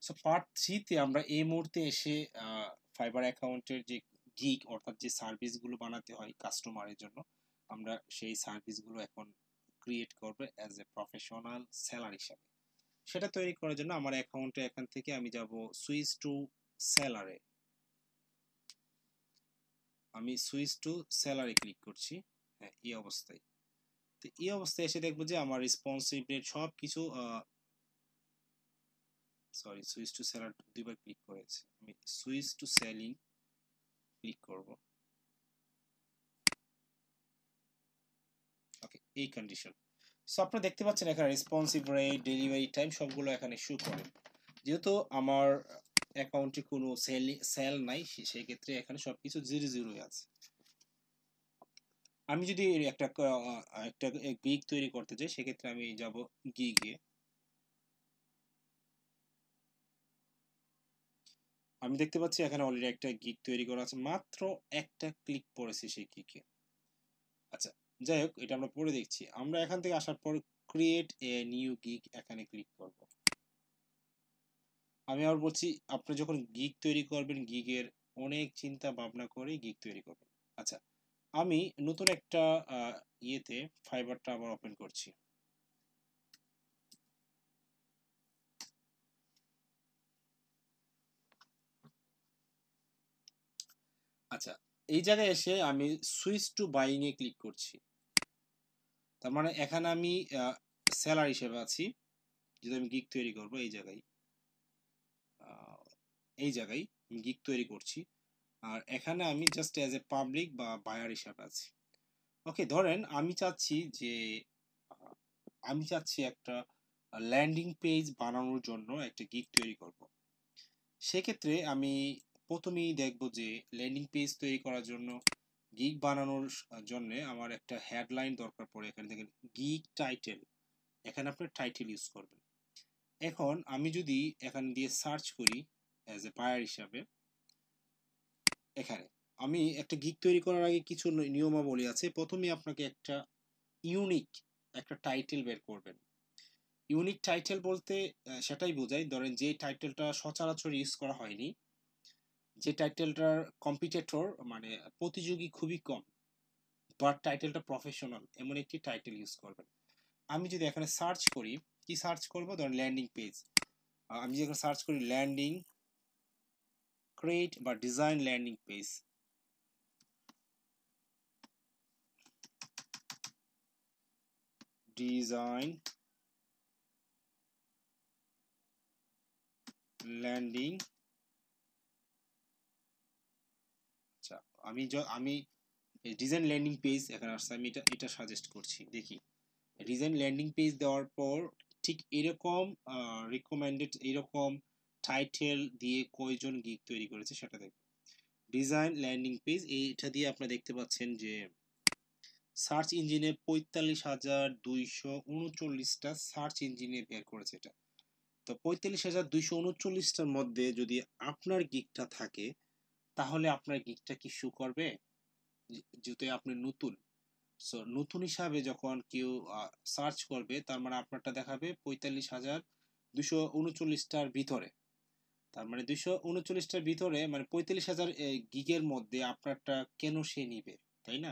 So part 3 তে আমরা এই মুহূর্তে এসে ফাইবার অ্যাকাউন্টের যে গিগ অর্থাৎ যে সার্ভিসগুলো বানাতে হয় কাস্টমারের জন্য, আমরা সেই সার্ভিসগুলো এখন ক্রিয়েট করব অ্যাজ এ প্রফেশনাল সেলার হিসাবে। সেটা তৈরি করার জন্য আমার অ্যাকাউন্টে এখান থেকে আমি যাব সুইচ টু সেলারে। আমি সুইচ টু সেলারে ক্লিক করছি। হ্যাঁ, এই অবস্থায়। তো এই অবস্থায় এসে দেখবো যে আমার রেসপন্সিভ রেট সব কিছু সরি, সুইচ টু সেলার দুইবার ক্লিক করেছে, আমি সুইচ টু সেলিং ক্লিক করব। ওকে, এই কন্ডিশন। সো আপনারা দেখতে পাচ্ছেন এখানে রেসপন্সিভ রেট, ডেলিভারি টাইম সবগুলো এখানে শো করে। যেহেতু আমার অ্যাকাউন্টে কোনো সেল নাই, সেই ক্ষেত্রে এখানে সবকিছু 0 আছে। আমি যদি একটা গিগ তৈরি করতে চাই, সেক্ষেত্রে আমি যাব গিগে। আমি দেখতে পাচ্ছি এখানে অলরেডি একটা গিগ তৈরি করা আছে, মাত্র একটা ক্লিক পড়েছি সেই গিগে। আচ্ছা, যাই হোক, এটা আমরা পরে দেখছি। আমরা এখান থেকে আসার পর ক্রিয়েট এ নিউ গিগ এখানে ক্লিক করব। আমি আবার বলছি, আপনি যখন গিগ তৈরি করবেন, গিগের অনেক চিন্তা ভাবনা করে গিগ তৈরি করবেন। আচ্ছা, আমি নতুন একটা ইয়েতে ফাইবারটা আবার ওপেন করছি। আচ্ছা, এই জায়গায় এসে আমি সুইচ টু বাইং এ ক্লিক করছি। তার মানে এখানে আমি সেলার হিসেবে আছি। যদি আমি গিগ তৈরি করব, এই জায়গায় আমি গিগ তৈরি করছি, আর এখানে আমি জাস্ট অ্যাজ এ পাবলিক বা বায়ার হিসাবে আছি। ওকে, ধরেন আমি চাচ্ছি একটা ল্যান্ডিং পেজ বানানোর জন্য একটা গিগ তৈরি করব। সেক্ষেত্রে আমি প্রথমেই দেখব যে ল্যান্ডিং পেজ তৈরি করার জন্য, গিগ বানানোর জন্য আমার একটা হেডলাইন দরকার পড়ে। এখানে দেখেন গিগ টাইটেল, এখানে আপনি টাইটেল ইউজ করবেন। এখন আমি যদি এখানে দিয়ে সার্চ করি অ্যাজ এ বায়ার হিসাবে, এখানে আমি একটা গিগ তৈরি করার আগে কিছু নিয়মাবলী আছে। প্রথমে আপনাকে একটা ইউনিক একটা টাইটেল বের করবেন। ইউনিক টাইটেল বলতে সেটাই বোঝায়, ধরেন যে টাইটেলটা সচরাচর ইউজ করা হয়নি, যে টাইটেলটার কম্পিটিটর মানে প্রতিযোগী খুবই কম, বাট টাইটেলটা প্রফেশনাল, এমন একটি টাইটেল ইউজ করবেন। আমি যদি এখানে সার্চ করি, কি সার্চ করব, ধরেন ল্যান্ডিং পেজ, আমি যদি এখানে সার্চ করি ল্যান্ডিং ক্রিয়েট বা design landing page, design landing. আচ্ছা, আমি ডিজাইন ল্যান্ডিং পেজ এখানে আসছে, আমি এটা সাজেস্ট করছি। দেখি ডিজাইন ল্যান্ডিং পেজ দেওয়ার পর ঠিক এরকম রিকমেন্ডেড এরকম টাইটেল দিয়ে কয়জন গিগ তৈরি করেছে সেটা দেখব। ডিজাইন ল্যান্ডিং পেজ, এইটা দিয়ে আপনারা দেখতে পাচ্ছেন যে সার্চ ইঞ্জিনে 45,239টা সার্চ ইঞ্জিনে বের করেছে এটা। তো 45,239টার মধ্যে যদি আপনার গিগটা থাকে, তাহলে আপনার গিগটা কি শো করবে? যেহেতু আপনি নতুন, সো নতুন হিসাবে যখন কেউ সার্চ করবে, তার মানে আপনারটা দেখাবে 45,239টার ভিতরে। তার মানে 239টার ভিতরে, মানে 45,000 গিগের মধ্যে আপনারটা কেন সে নিবে, তাই না?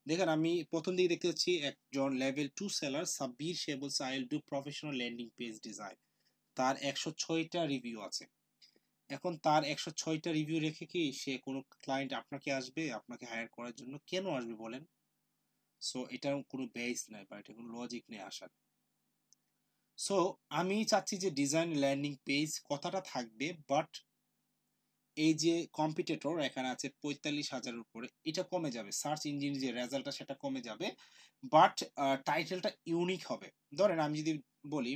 দেখেন, আমি প্রথম দিকে দেখতে পাচ্ছি একজন লেভেল 2 সেলার সাব্বির, সে বলছে I will do professional landing page design. তার 106টা রিভিউ আছে। এখন তার 106টা রিভিউ রেখে কি সে কোনো ক্লায়েন্ট আপনাকে আসবে, আপনাকে হায়ার করার জন্য? কেন আসবে বলেন? সো এটার কোনো বেস নাই বা এটা কোনো লজিক নেই আসার। সো আমি চাচ্ছি যে ডিজাইন ল্যান্ডিং পেজ কথাটা থাকবে, বাট এই যে কম্পিটিটর এখানে আছে 45,000-এর উপরে, এটা কমে যাবে, সার্চ ইঞ্জিন যে রেজাল্টটা সেটা কমে যাবে, বাট টাইটেলটা ইউনিক হবে। ধরেন আমি যদি বলি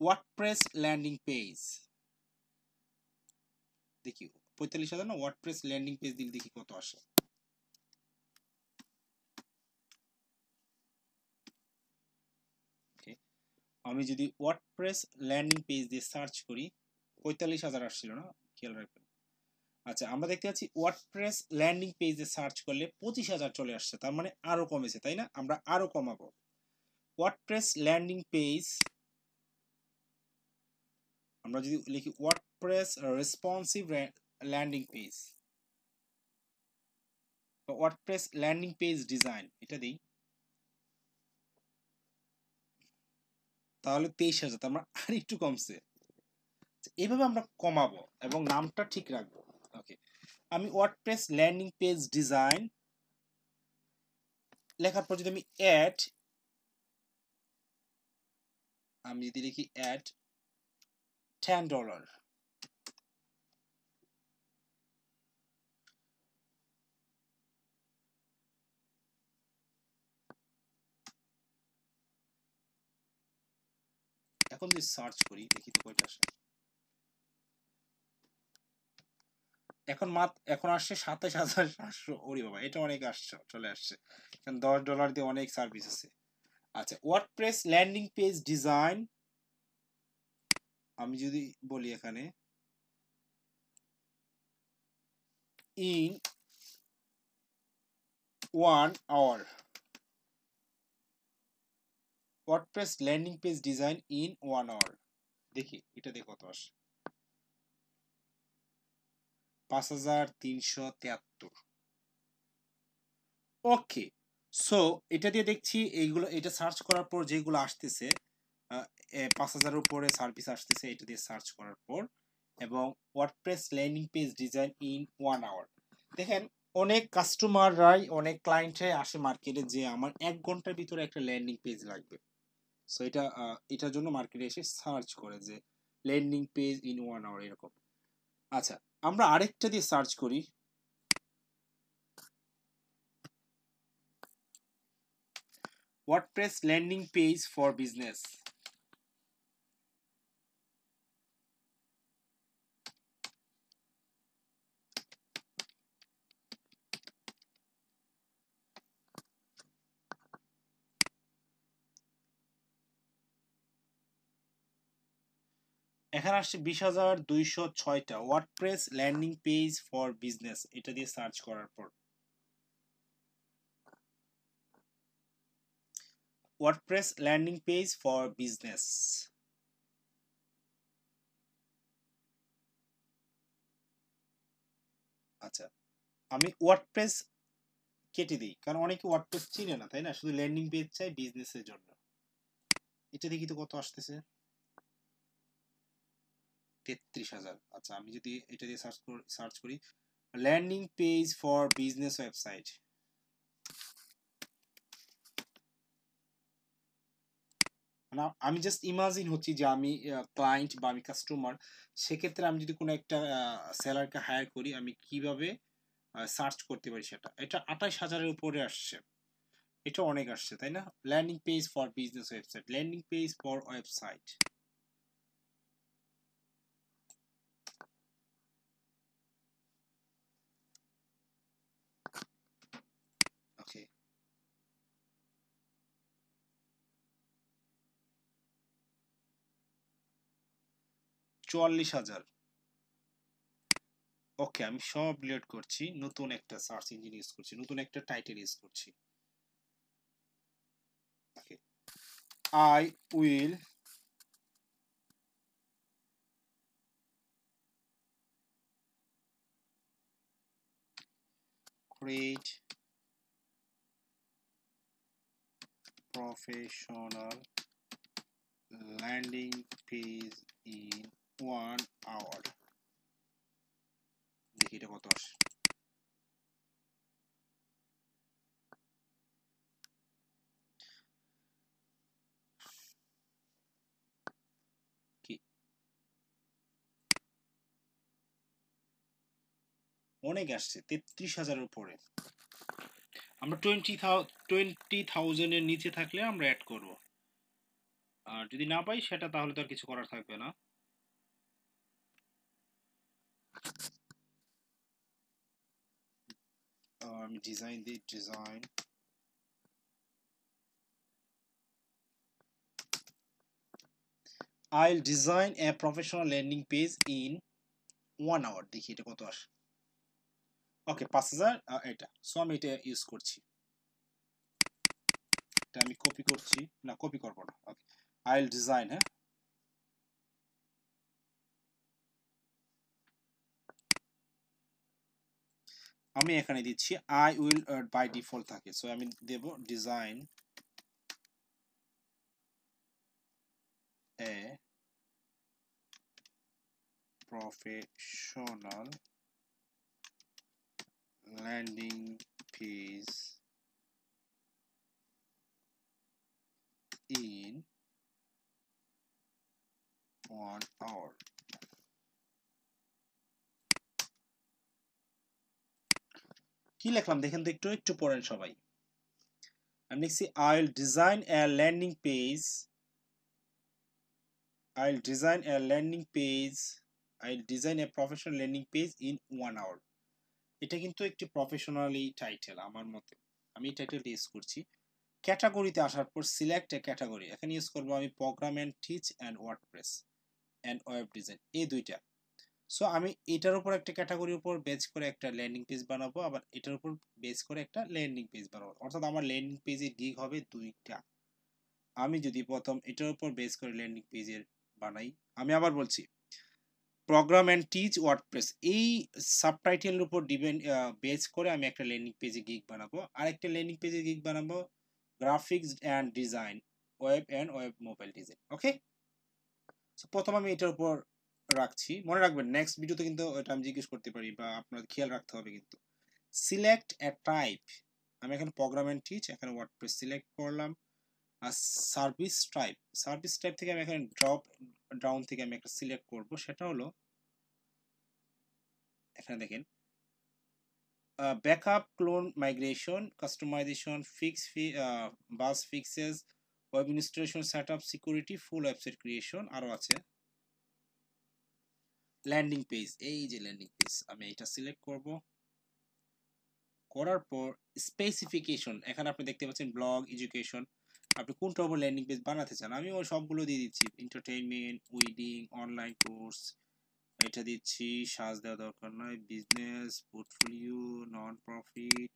ওয়ার্ডপ্রেস ল্যান্ডিং পেজ, দেখি 45,000 না, ওয়ার্ডপ্রেস ল্যান্ডিং পেজ দিলে দেখি কত আসে। আমি যদি ওয়ার্ডপ্রেস ল্যান্ডিং পেজ দিয়ে সার্চ করি, 45,000 আসছিল না, খেয়াল রাখবেন। আচ্ছা, আমরা দেখতে পাচ্ছি ওয়ার্ডপ্রেস ল্যান্ডিং পেজে সার্চ করলে 25,000 চলে আসছে, তার মানে আরো কমেছে, তাই না? আমরা আরো কমাবো। ওয়ার্ডপ্রেস ল্যান্ডিং পেজ আমরা যদি লিখি ওয়ার্ডপ্রেস রেসপন্সিভ ল্যান্ডিং পেজ বা ওয়ার্ডপ্রেস ল্যান্ডিং পেজ ডিজাইন এটা দিই, তাহলে 23,000, আমরা আর একটু কমছে। এইভাবে আমরা কমাবো এবং নামটা ঠিক রাখবো। ওকে, আমি ওয়ার্ডপ্রেস ল্যান্ডিং পেজ ডিজাইন লেখার পর যদি আমি যদি লিখি অ্যাড $10, এখন যদি সার্চ করি দেখি তো কয়টা আসে। এখন আসছে 27,700। ওরে বাবা, এটা অনেক আসছে, চলে আসছে। কারণ $10 দিয়ে অনেক সার্ভিস আছে। আচ্ছা, ওয়ার্ডপ্রেস ল্যান্ডিং পেজ ডিজাইন আমি যদি বলি এখানে in 1 hour, WordPress landing page design in 1 hour, দেখি এটা দিয়ে কত আসে। 5,373। ওকে, সো এটা দিয়ে দেখছি এইগুলো, এটা সার্চ করার পর যেগুলো আসতেছে 5,000-এর উপরে সার্ভিস আসতেছে এটা দিয়ে সার্চ করার পর, এবং WordPress landing page design in 1 hour। দেখেন, অনেক কাস্টমাররাই, অনেক ক্লায়েন্টরাই আসে মার্কেটে যে আমার 1 ঘন্টার ভিতরে একটা ল্যান্ডিং পেজ লাগবে। সো এটার জন্য মার্কেটে এসে সার্চ করে যে ল্যান্ডিং পেজ ইন 1 hour এরকম। আচ্ছা, আমরা আরেকটা দিয়ে সার্চ করি, WordPress landing page for business. এখানে আসছে 20,206টা WordPress landing page for business, এটা দিয়ে সার্চ করার পর WordPress landing page for business. আচ্ছা, আমি ওয়ার্ডপ্রেস কেটে দিই, কারণ অনেকে ওয়ার্ডপ্রেস চিনে না, তাই না, শুধু ল্যান্ডিং পেজ চাই বিজনেসের জন্য। এটা দেখি তো কত আসতেছে, 33,000। আচ্ছা, আমি যদি এটা দিয়ে সার্চ করি landing page for business website, মানে আমি জাস্ট ইমাজিন হচ্ছি যে আমি ক্লায়েন্ট বা আমি কাস্টমার, সেক্ষেত্রে আমি যদি কোনো একটা সেলারকে হায়ার করি আমি কিভাবে সার্চ করতে পারি সেটা। এটা 28,000-এর উপরে আসছে, এটা অনেক আসছে, তাই না? Landing page for business website, landing page for website. Okay, 44,000। Okay, আমি সব ডিলিট করছি, নতুন একটা সার্চ ইঞ্জিন ইউজ করছি, নতুন একটা টাইটেল ইউজ করছি। Okay, I will create professional landing page in 1 hour, দেখি এটা কত আসে। কি অনেক আসছে, 33,000-এর উপরে। আমরা 20,000-এর নিচে থাকলে আমরা অ্যাড করব, আর যদি না পাই সেটা তাহলে তো আর কিছু করার থাকবে না। আমি ডিজাইন দিই, design I'll design a professional landing page in 1 hour, দেখি এটা কত আসে। ওকে, 5,000 এটা, সো আমি এটা ইউজ করছি, এটা আমি কপি করছি, না কপি করব না। ওকে, I'll design, হ্যাঁ, আমি এখানে দিচ্ছি আই উইল বাই ডিফল্ট থাকে, সো আমি দেব design a professional landing page in 1 hour। কি লিখলাম দেখেন তো, একটু একটু পড়েন সবাই। আমি লিখছি I'll design a landing page I'll design a landing page I'll design a professional landing page in 1 hour। এটা কিন্তু একটি প্রফেশনালি টাইটেল আমার মতে, আমি এই টাইটেলটা ইউজ করছি। ক্যাটাগরিতে আসার পর সিলেক্ট এ ক্যাটাগরি, এখানে ইউজ করব আমি program and tech and WordPress and web design, এই দুইটা। সো আমি এটার উপর একটা ক্যাটাগরির উপর বেস করে একটা ল্যান্ডিং পেজ বানাবো, আবার এটার উপর বেস করে একটা ল্যান্ডিং পেজ বানাবো, অর্থাৎ আমার ল্যান্ডিং পেজের গিগ হবে দুইটা। আমি যদি প্রথম এটার উপর বেস করে ল্যান্ডিং পেজের বানাই, আমি আবার বলছি প্রোগ্রাম এন্ড টিচ ওয়ার্ডপ্রেস, এই সাবটাইটেলের উপর ডিপেন্ড বেস করে আমি একটা ল্যান্ডিং পেজে গিগ বানাবো, আর একটা ল্যান্ডিং পেজে গিগ বানাবো graphics and design, web mobile design. Okay, so প্রথম আমি এটার উপর রাখছি। মনে রাখবেন নেক্সট ভিডিওতে কিন্তু এটা আমি জিজ্ঞেস করতে পারি বা আপনার খেয়াল রাখতে হবে কিন্তু। সিলেক্ট এ টাইপ, আমি এখানে প্রোগ্রাম এন্ড টিচ, এখানে ওয়ার্ডপ্রেস সিলেক্ট করলাম। আর সার্ভিস টাইপ থেকে আমি এখানে ড্রপ ডাউন থেকে আমি একটা সিলেক্ট করব, সেটা হলো এখানে দেখেন backup, clone migration, customization, bug fixes, web installation, setup, security, full website creation, আরো আছে ল্যান্ডিং পেজ। এই যে ল্যান্ডিং পেজ, আমি এটা সিলেক্ট করব, করার পর স্পেসিফিকেশন, এখানে আপনি দেখতে পাচ্ছেন ব্লগ, এডুকেশন, আপনি কোনটা উপর ল্যান্ডিং পেজ বানাতে চান। আমি ওই সবগুলো দিয়ে দিচ্ছি, এন্টারটেইনমেন্ট, উইডিং, অনলাইন কোর্স, এটা দিচ্ছি, সাজ দেওয়া দরকার নয়, business, portfolio, non profit,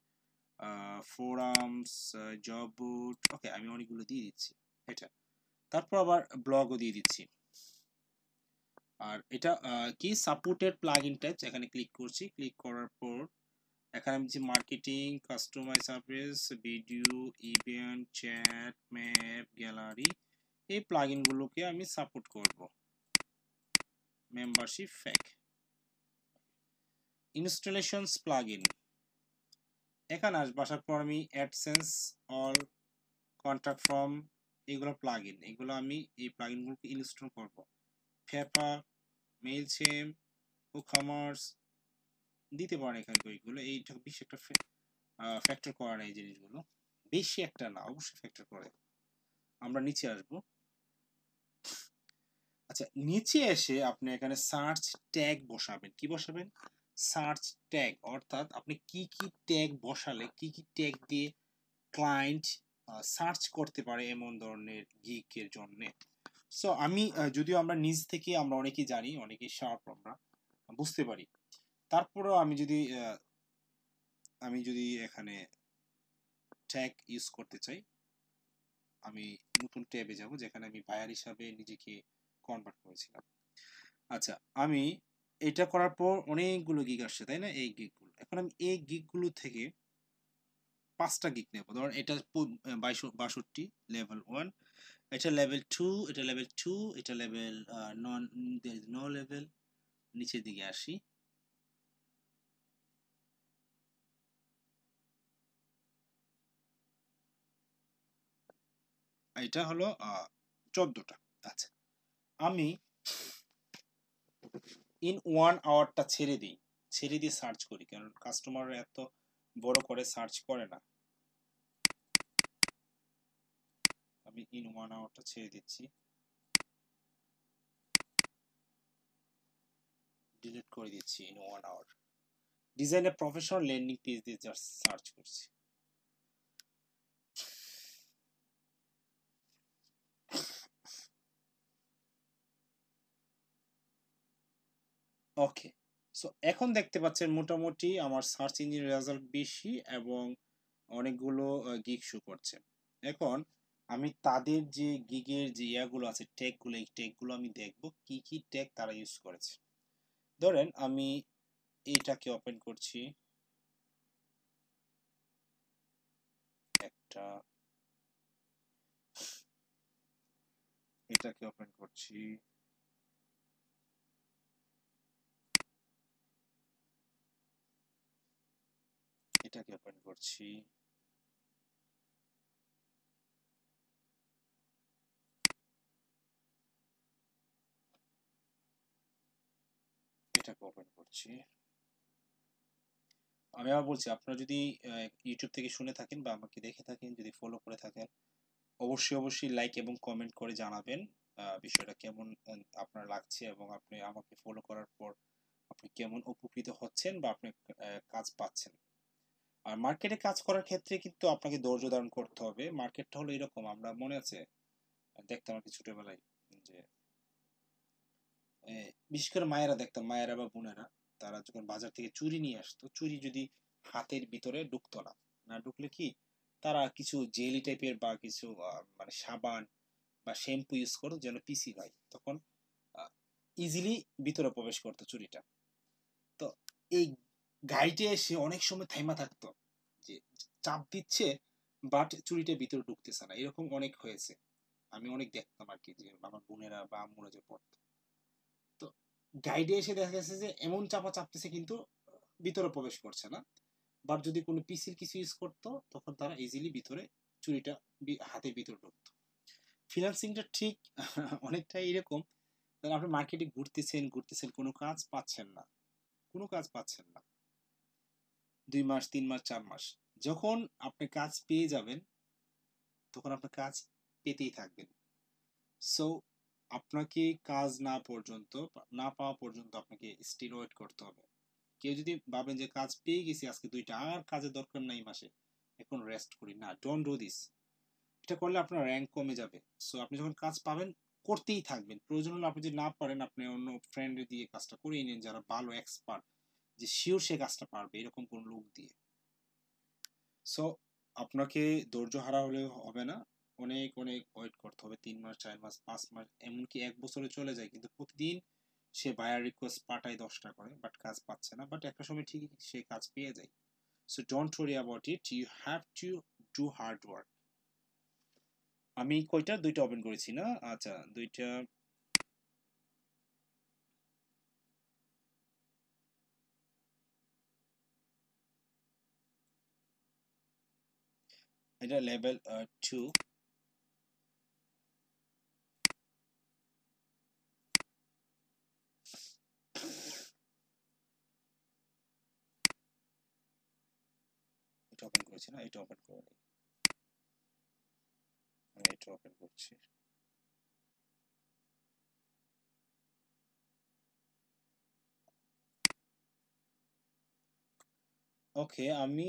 forums, job board. Okay, আমি অনেকগুলো দিয়ে দিচ্ছি এটা। তারপর আবার ব্লগও দিয়ে দিচ্ছি। আর এটা কি সাপোর্টেড প্লাগইন টাইপস, এখানে ক্লিক করছি, ক্লিক করার পর এখানে আমি marketing, customize service, video, event, chat, map, gallery, এই প্লাগইন গুলোকে আমি সাপোর্ট করব। মেম্বারশিপ ফ্যাক, ইনস্টলেশনস প্লাগইন, এখানে আসবে, আসার পর আমি অ্যাডসেন্স, অল, কন্ট্যাক্ট ফর্ম, এগুলো প্লাগইন, এগুলো আমি এই প্লাগইন গুলোকে ইনস্টল করব। পেপার, মেইলচেম, WooCommerce দিতে পারেন এখানে কয়েকগুলো, এইটা বেশি একটা ফ্যাক্টর করে না, এই জিনিসগুলো বেশি একটা না, অবশ্যই ফ্যাক্টর করে। আমরা নিচে আসব। আচ্ছা, নিচে এসে আপনি এখানে সার্চ ট্যাগ বসাবেন। কি বসাবেন? সার্চ ট্যাগ, অর্থাৎ আপনি কি কি ট্যাগ বসালে, কি কি ট্যাগ দিয়ে ক্লায়েন্ট সার্চ করতে পারে এমন ধরনের গিগের জন্য। সো আমি যদিও আমরা নিজ থেকে আমরা অনেকেই জানি, অনেকেই শার্প, আমরা বুঝতে পারি, তারপরেও আমি যদি এখানে ট্যাগ ইউজ করতে চাই, আমি নতুন ট্যাবে যাব যেখানে আমি বায়ার হিসাবে নিজেকে কনভার্ট করেছিলাম। আচ্ছা, আমি এটা করার পর অনেকগুলো গিগ আসছে, তাই না? এই গিগগুলো, এখন আমি এই গিগগুলো থেকে 5টা গিগ নেব। ধরুন এটা 62 লেভেল 1, এটা লেভেল 2, এটা লেভেল 2, এটা লেভেল নো লেভেল। নিচের দিকে আসি, এটা হলো 14টা। আচ্ছা, আমি ইন 1 আওয়ারটা ছেড়ে দিয়ে সার্চ করি, কারণ কাস্টমার এত বড় করে সার্চ করে না। আমি ইন 1 আওয়ারটা ছেড়ে দিচ্ছি, ডিলিট করে দিচ্ছি in 1 hour. Design a professional landing page দিয়ে জাস্ট সার্চ করছি। ওকে, সো এখন দেখতে পাচ্ছেন মোটামুটি আমার সার্চ ইঞ্জিন রেজাল্ট বেশি এবং অনেকগুলো গিগ শো করছে। এখন আমি তাদের যে গিগের যে ইয়াগুলো আছে, ট্যাগগুলো, এই ট্যাগগুলো আমি দেখব কি কি ট্যাগ তারা ইউজ করেছে। ধরেন আমি এইটাকে ওপেন করছি, এটা এটাকে ওপেন করছি। এটাকে ওপেন করছি। এটাকে ওপেন করছি। আমি আবার বলছি, আপনারা যদি ইউটিউব থেকে শুনে থাকেন বা আমাকে দেখে থাকেন, যদি ফলো করে থাকেন, অবশ্যই লাইক এবং কমেন্ট করে জানাবেন বিষয়টা কেমন আপনার লাগছে, এবং আপনি আমাকে ফলো করার পর আপনি কেমন উপকৃত হচ্ছেন বা আপনি কাজ পাচ্ছেন। আর মার্কেটে কাজ করার ক্ষেত্রে কিন্তু আপনাকে ধৈর্য ধারণ করতে হবে। মার্কেটটা হলো এরকম, আমরা মনে আছে দেখতাম আর কি ছোটবেলায়, যে বিশেষ করে মায়েরা দেখতাম, মায়েরা বা বোনেরা, তারা যখন বাজার থেকে চুড়ি নিয়ে আসতো, চুড়ি যদি হাতের ভিতরে ঢুকতো না, না ঢুকলে কি তারা কিছু জেলি টাইপের বা কিছু মানে সাবান বা শ্যাম্পু ইউজ করতো যেন পিসি হয়, তখন ইজিলি ভিতরে প্রবেশ করতো চুড়িটা। তো এই গাইডে এসে অনেক সময় থাইমা থাকতো, যে চাপ দিচ্ছে বাট চুড়িটা ভিতরে ঢুকতেছে না, এরকম অনেক হয়েছে। আমি অনেক দেখতাম আর কি, যে আমার বোনেরা বা আম্মুরা যে পড়তো, তো গাইডে এসে দেখা গেছে যে এমন চাপা চাপতেছে কিন্তু ভিতরে প্রবেশ করছে না। বাট যদি কোনো পিসির কিছু ইউজ করতো, তখন তারা ইজিলি ভিতরে চুরিটা হাতের ভিতরে ঢুকতো। ফ্রিল্যান্সিংটা ঠিক অনেকটাই এরকম। আপনি মার্কেটে ঘুরতেছেন কোনো কাজ পাচ্ছেন না, কোনো কাজ পাচ্ছেন না 2 মাস 3 মাস 4 মাস, যখন আপনি কাজ পেয়ে যাবেন তখন আপনার কাজ পেতেই থাকবেন। সো আপনাকে কাজ না পাওয়া পর্যন্ত আপনাকে স্টিল ওয়েট করতে হবে। কেউ যদি ভাবেন যে কাজ পেয়ে গেছি আজকে 2টা, আর কাজের দরকার নাই মাসে, এখন রেস্ট করি, না, ডোন্ট ডু দিস। এটা করলে আপনার র্যাঙ্ক কমে যাবে। সো আপনি যখন কাজ পাবেন করতেই থাকবেন। প্রয়োজন হলে আপনি যদি না পারেন, আপনি অন্য ফ্রেন্ড দিয়ে কাজটা করিয়ে নিন, যারা ভালো এক্সপার্ট, যে শিওর সে কাজটা পারবে, এরকম কোন লোক দিয়ে। সো আপনাকে ধৈর্য হারা হলে হবে না, অনেক ওয়েট করতে হবে। 3 মাস 4 মাস 5 মাস, এমনকি 1 বছরে চলে যায়, কিন্তু প্রতিদিন সে বায়ার রিকোয়েস্ট পাঠায় 10টা করে, বাট কাজ পাচ্ছে না। বাট একটা সময় ঠিকই সে কাজ পেয়ে যায়। So don't worry about it, you have to do hard work. আমি কয়টা 2টা ওপেন করেছি না? আচ্ছা, 2টা। এটা লেভেল 2। এটা ওপেন করেছি না, এটা ওপেন করে নিই। আমি এটা ওপেন করছি। ওকে, আমি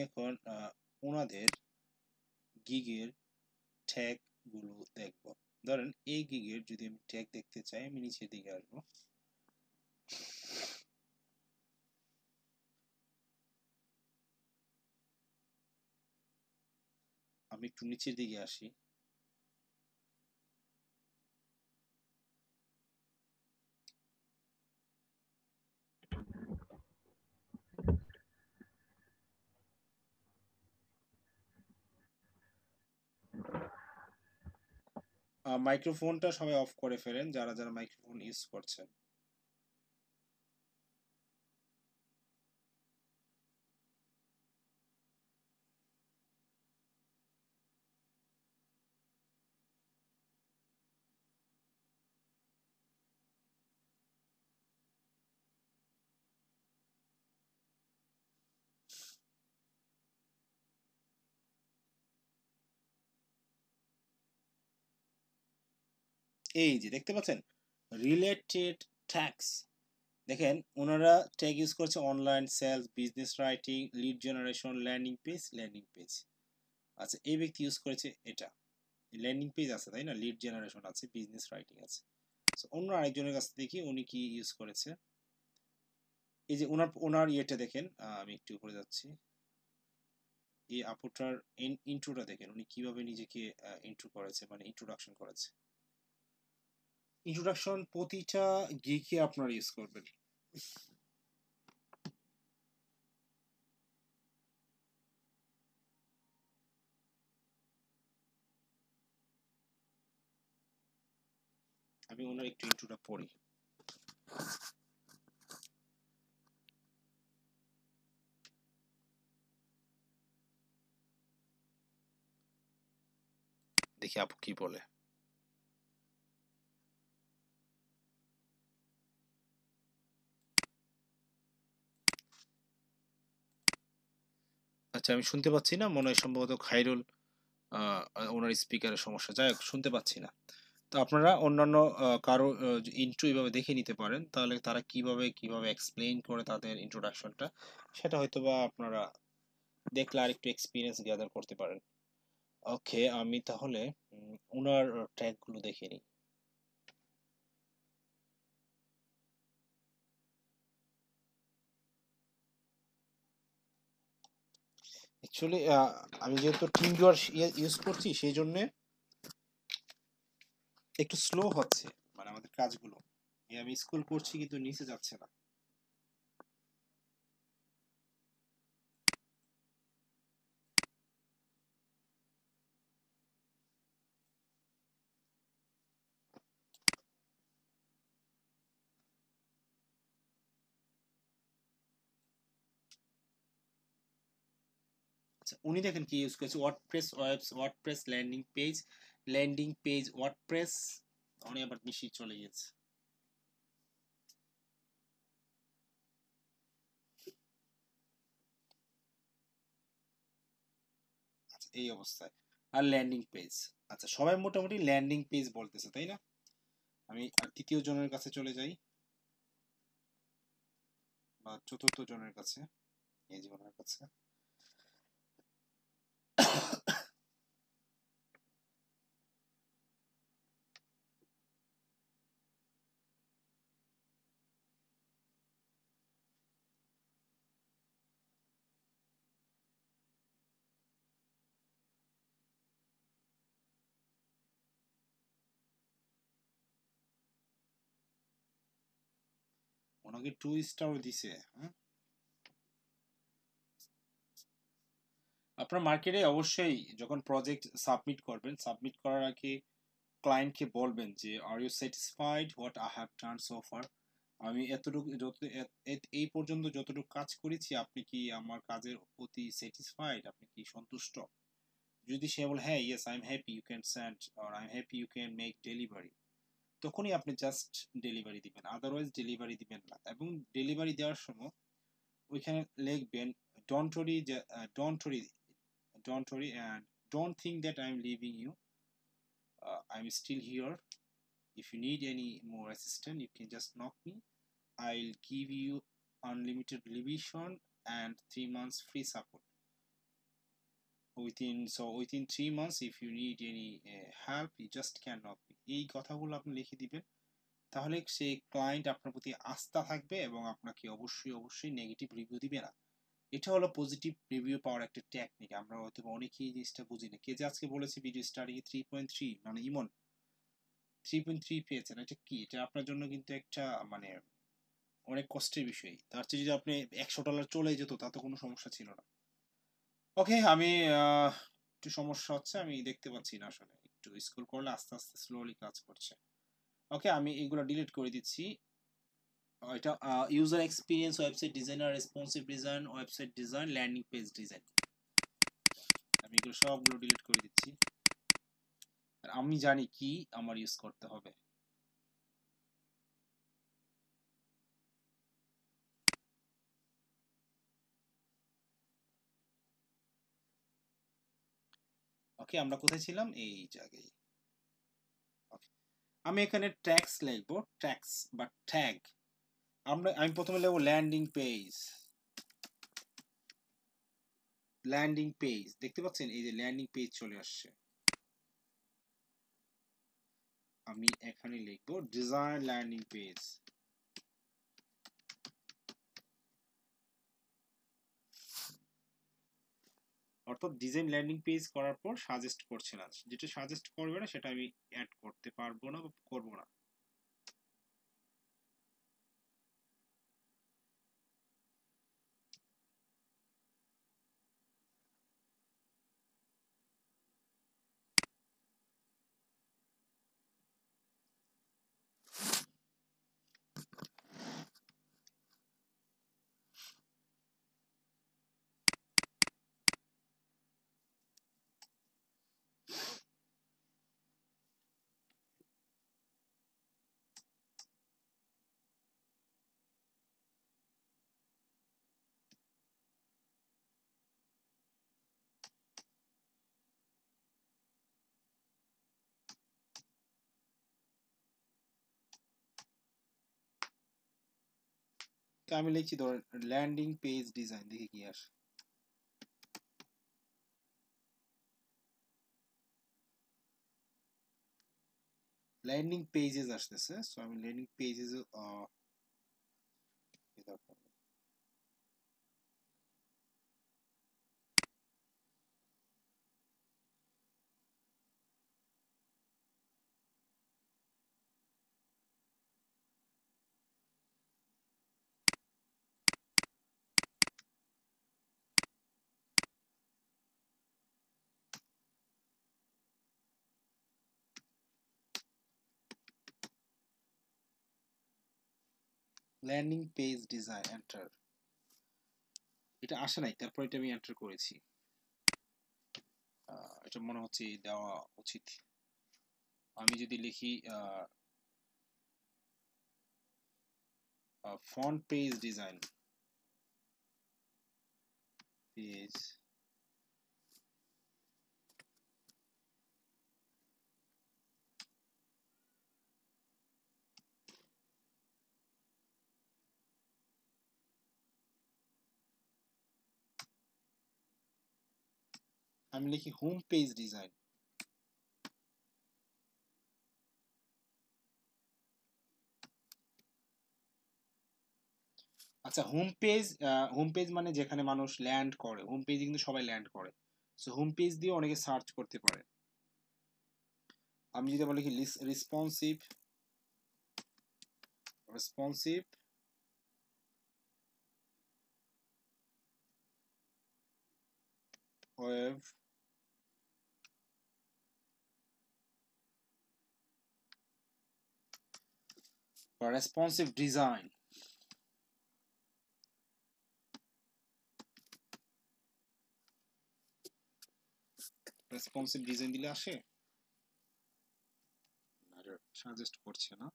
এখন ওনাদের গিগের ট্যাগ গুলো দেখব। ধরেন এই গিগের যদি আমি ট্যাগ দেখতে চাই, আমি নিচের দিকে আসবো। আমি একটু নিচের দিকে আসি। মাইক্রোফোনটা সবাই অফ করে ফেলেন, যারা যারা মাইক্রোফোন ইউজ করছেন। এই যে দেখতে পাচ্ছেন রিলেটেড ট্যাগস, দেখেন ওনারা ট্যাগ ইউজ করছে online sales, business writing, lead generation, landing page. আচ্ছা, এই ব্যক্তি ইউজ করেছে এটা, ল্যান্ডিং পেজ আছে তাই না, লিড জেনারেশন আছে, বিজনেস রাইটিং আছে। অন্য আরেকজনের কাছ থেকে দেখি উনি কি ইউজ করেছে। এই যে ওনার ইয়েটা দেখেন, আমি একটু উপরে যাচ্ছি, এই আপুটার ইন্ট্রোটা দেখেন, উনি কিভাবে নিজেকে ইন্ট্রো করেছে, মানে ইন্ট্রোডাকশন করেছে। ইন্ট্রোডাকশন প্রতিটা গিকে আপনারা ইউজ করবেন। আমি ওনার একটু ইন্ট্রোটা পড়ি। দেখি আপু কি বলে। আচ্ছা, আমি শুনতে পাচ্ছি না, মনে হয় সম্ভবত খাইরুল ওনার স্পিকারের সমস্যা, যাই হোক শুনতে পাচ্ছি না। তো আপনারা অন্যান্য কারো ইন্ট্রো এইভাবে দেখে নিতে পারেন, তাহলে তারা কিভাবে কিভাবে এক্সপ্লেইন করে তাদের ইন্ট্রোডাকশনটা, সেটা হয়তো বা আপনারা দেখলে আরেকটু এক্সপিরিয়েন্স গ্যাদার করতে পারেন। ওকে, আমি তাহলে ওনার ট্র্যাকগুলো দেখে নিই। অ্যাকচুয়ালি আমি যেহেতু টিম ভিউয়ার ইউজ করছি, সেই জন্য একটু স্লো হচ্ছে, মানে আমাদের কাজগুলো। আমি স্ক্রল করছি কিন্তু নিচে যাচ্ছে না। আচ্ছা, উনি দেখেন কি ইউজ করেছে, WordPress WordPress landing page WordPress. উনি আবার বেশি চলে গেছে। আচ্ছা, এই অবস্থায় আর ল্যান্ডিং পেজ। আচ্ছা, সবাই মোটামুটি ল্যান্ডিং পেজ বলতেছে, তাই না? আমি তৃতীয় জনের কাছে চলে যাই, বা চতুর্থ জনের কাছে, এই জীবনের কাছে। ওনাকে 2 স্টার দিছে। হ্যাঁ, আপনার মার্কেটে অবশ্যই যখন প্রজেক্ট সাবমিট করবেন, সাবমিট করার আগে ক্লায়েন্টকে বলবেন যে are you satisfied what I have done so far. আমি এতটুকু এই পর্যন্ত যতটুকু কাজ করেছি, আপনি কি আমার কাজের প্রতি স্যাটিসফাইড, আপনি কি সন্তুষ্ট? যদি সে বলে হ্যাঁ, yes I am happy, you can send, or I am happy you can make delivery, তখনই আপনি জাস্ট ডেলিভারি দিবেন, আদারওয়াইজ ডেলিভারি দিবেন না। এবং ডেলিভারি দেওয়ার সময় ওইখানে লিখবেন don't worry, don't worry, don't worry and don't think that I am leaving you, I am still here, if you need any more assistance you can just knock me, I'll give you unlimited revision and 3 months free support within 3 months. If you need any help you just can knock me। এই কথাগুলো আপনি লিখে দিবেন, তাহলে সেই client আপনার প্রতি আস্থা থাকবে এবং আপনাকে অবশ্যই অবশ্যই নেগেটিভ রিভিউ দিবে না। এটা হলো পজিটিভ রিভিউ পাওয়ার একটা টেকনিক। আমরা হয়তো অনেকেই এই জিনিসটা বুঝি না। কে যে আজকে বলেছে ভিডিও স্টার্টিং এ 3.3, মানে ইমন 3.3 পেয়েছেন, এটা কি? এটা আপনার জন্য কিন্তু একটা মানে অনেক কষ্টের বিষয়। তার চেয়ে যদি আপনি $100 চলে যেত তাতে কোনো সমস্যা ছিল না। ওকে, আমি একটু সমস্যা হচ্ছে, আমি দেখতে পাচ্ছি না আসলে, একটু স্ক্রল করলে আস্তে আস্তে স্লোলি কাজ করছে। ওকে, আমি এগুলো ডিলিট করে দিচ্ছি। এটা user experience, website designer, responsive design, website design, landing page design, আমি এগুলো সবগুলো ডিলিট করে দিচ্ছি। আর আমি জানি কি আমার ইউজ করতে হবে। ওকে, আমরা কোথায় ছিলাম? এই জায়গায়। আমি এখানে ট্যাক্স লিখবো, ট্যাক্স বা ট্যাগ। আমি প্রথমে লিখবো ল্যান্ডিং পেজ। ল্যান্ডিং পেজ দেখতে পাচ্ছেন, এই যে ল্যান্ডিং পেজ চলে আসছে। আমি এখানে লিখবো ডিজাইন ল্যান্ডিং পেজ। অর্থাৎ ডিজাইন ল্যান্ডিং পেজ করার পর সাজেস্ট করছে না, যেটা সাজেস্ট করবে না সেটা আমি অ্যাড করতে পারবো না বা করবো না। তো আমি লিখছি ধরেন ল্যান্ডিং পেজ ডিজাইন, দেখি কি আসে। ল্যান্ডিং পেজেস আসতেছে, সো আমি landing pages landing page design enter, এটা আসে নাই, তারপর এটা আমি এন্টার করেছি। এটা মনে হচ্ছে দেওয়া উচিত। আমি যদি লিখি ফন্ট পেজ ডিজাইন, পেজ আমি লিখি হোম পেজ ডিজাইন। আচ্ছা, হোম পেজ মানে যেখানে মানুষ ল্যান্ড করে, হোম পেজ কিন্তু সবাই ল্যান্ড করে, সো হোম পেজ দিয়ে অনেকে সার্চ করতে পারে। আমি যদি আবার লিখি রেসপন্সিভ, রেসপন্সিভ ওয়েব বা রেসপন্সিভ ডিজাইন, রেসপন্সিভ ডিজাইন দিলে আসে, সাজেস্ট করছে না।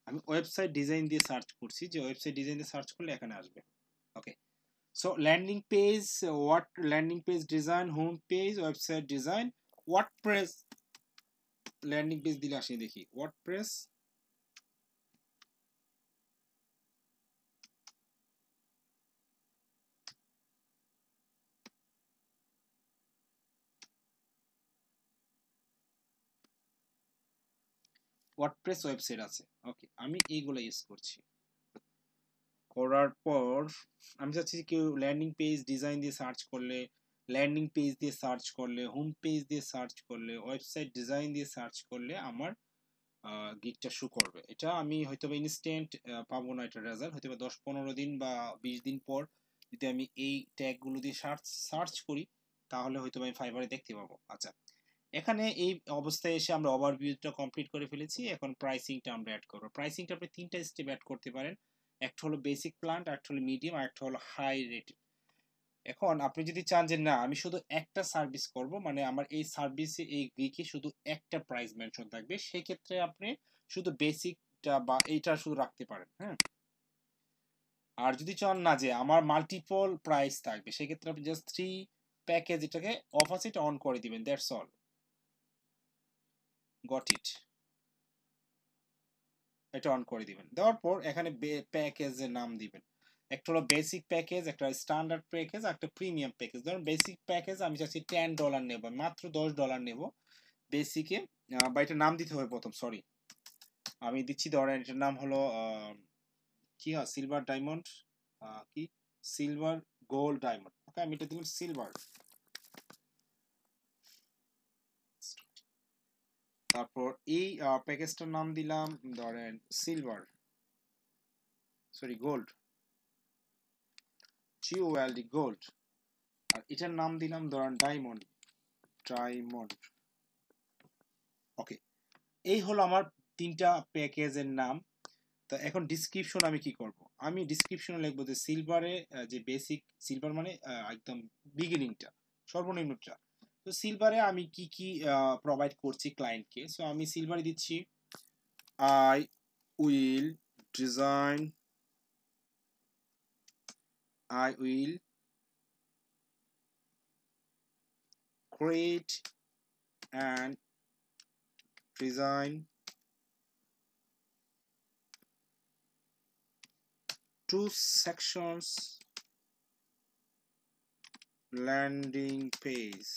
আমি ওয়েবসাইট ডিজাইন দিয়ে সার্চ করছি, যে ওয়েবসাইট ডিজাইন দিয়ে সার্চ করলে এখানে আসবে। Okay, so landing page, what landing page design, home page, website design, WordPress landing page দিলে আসে, দেখি ওয়ার্ডপ্রেস, ওয়ার্ডপ্রেস ওয়েবসাইট আছে। ওকে, আমি এইগুলো ইউজ করছি। করার পর আমি চাচ্ছি কেউ ল্যান্ডিং পেজ ডিজাইন দিয়ে সার্চ করলে, ল্যান্ডিং পেজ দিয়ে সার্চ করলে, হোম পেজ দিয়ে সার্চ করলে, ওয়েবসাইট ডিজাইন দিয়ে সার্চ করলে আমার গিগটা শো করবে। এটা আমি হয়তো বা ইনস্ট্যান্ট পাবো না, এটা রেজাল্ট হয়তো বা 10-15 দিন বা 20 দিন পর যদি আমি এই ট্যাগগুলো দিয়ে সার্চ করি, তাহলে হয়তো আমি ফাইবারে দেখতে পাবো। আচ্ছা, এখানে এই অবস্থায় এসে আমরা ওভারভিউটা কমপ্লিট করে ফেলেছি। এখন প্রাইসিংটা আমরা অ্যাড করব। প্রাইসিংটা আপনি তিনটা স্টেপ অ্যাড করতে পারেন, একটা হলো বেসিক প্ল্যান, একটা হলো মিডিয়াম, আর একটা হলো হাই রেটেড। এখন আপনি যদি চান যে না আমি শুধু একটা সার্ভিস করব, মানে আমার এই সার্ভিসে এই উইকে শুধু একটা প্রাইস মেনশন থাকবে, সেক্ষেত্রে আপনি শুধু বেসিকটা বা এইটা শুধু রাখতে পারেন। হ্যাঁ, আর যদি চান না যে আমার মাল্টিপল প্রাইস থাকবে, সেক্ষেত্রে আপনি জাস্ট 3 প্যাকেজ এটাকে অফ আছে এটা অন করে দিবেন, দ্যাটস অল। গট ইট, এটা অন করে দিবেন। দেওয়ার পর এখানে প্যাকেজের নাম দিবেন, একটা হলো বেসিক প্যাকেজ, একটা স্ট্যান্ডার্ড প্যাকেজ, একটা প্রিমিয়াম প্যাকেজ। ধরুন বেসিক প্যাকেজ আমি চাচ্ছি $10 নেব, মাত্র $10 নেব বেসিকে, বা এটা নাম দিতে হবে প্রথম, সরি আমি দিচ্ছি, ধরেন এটার নাম হলো কি হয়, সিলভার ডায়মন্ড, কি সিলভার গোল্ড ডায়মন্ড। ওকে, আমি এটা দিলাম সিলভার। তারপর এই প্যাকেজটার নাম দিলাম ধরেন সিলভার, সরি গোল্ড, জিওএলডি গোল্ড। আর এটার নাম দিলাম ধরেন ডায়মন্ড, ডায়মন্ড। ওকে, এই হলো আমার তিনটা প্যাকেজের নাম। তো এখন ডিসক্রিপশন আমি কি করব, আমি ডিসক্রিপশনে লিখবো যে সিলভারে যে বেসিক, সিলভার মানে একদম বিগিনিংটা, সর্বনিম্নটা। তো সিলভারে আমি কি কি প্রোভাইড করছি ক্লায়েন্টকে, সো আমি সিলভারে দিচ্ছি will design I will create and design 2 sections landing page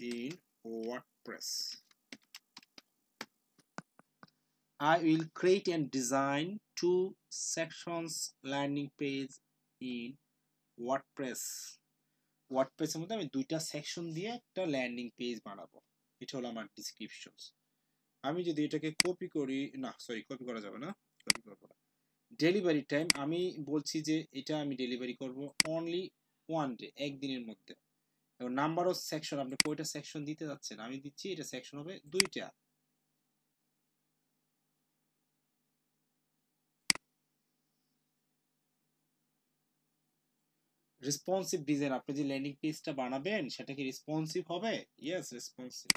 in WordPress. I will create and design 2 sections landing page in WordPress. WordPress এর মধ্যে আমি 2টা সেকশন দিয়ে একটা ল্যান্ডিং পেজ বানাবো। এটা হলো আমার ডেসক্রিপশনস। আমি যদি এটাকে কপি করি, না সরি কপি করা যাবে না, কপি করব না। ডেলিভারি টাইম আমি বলছি যে এটা আমি ডেলিভারি করব অনলি 1 ডে, একদিনের মধ্যে। এবং নাম্বার অফ সেকশন আপনি কয়টা সেকশন দিতে যাচ্ছেন, আমি দিচ্ছি এটা সেকশন হবে 2টা। রেসপন্সিভ ডিজাইন, আপনি যে ল্যান্ডিং পেজটা বানাবেন সেটা কি রেসপন্সিভ হবে? Yes, responsive.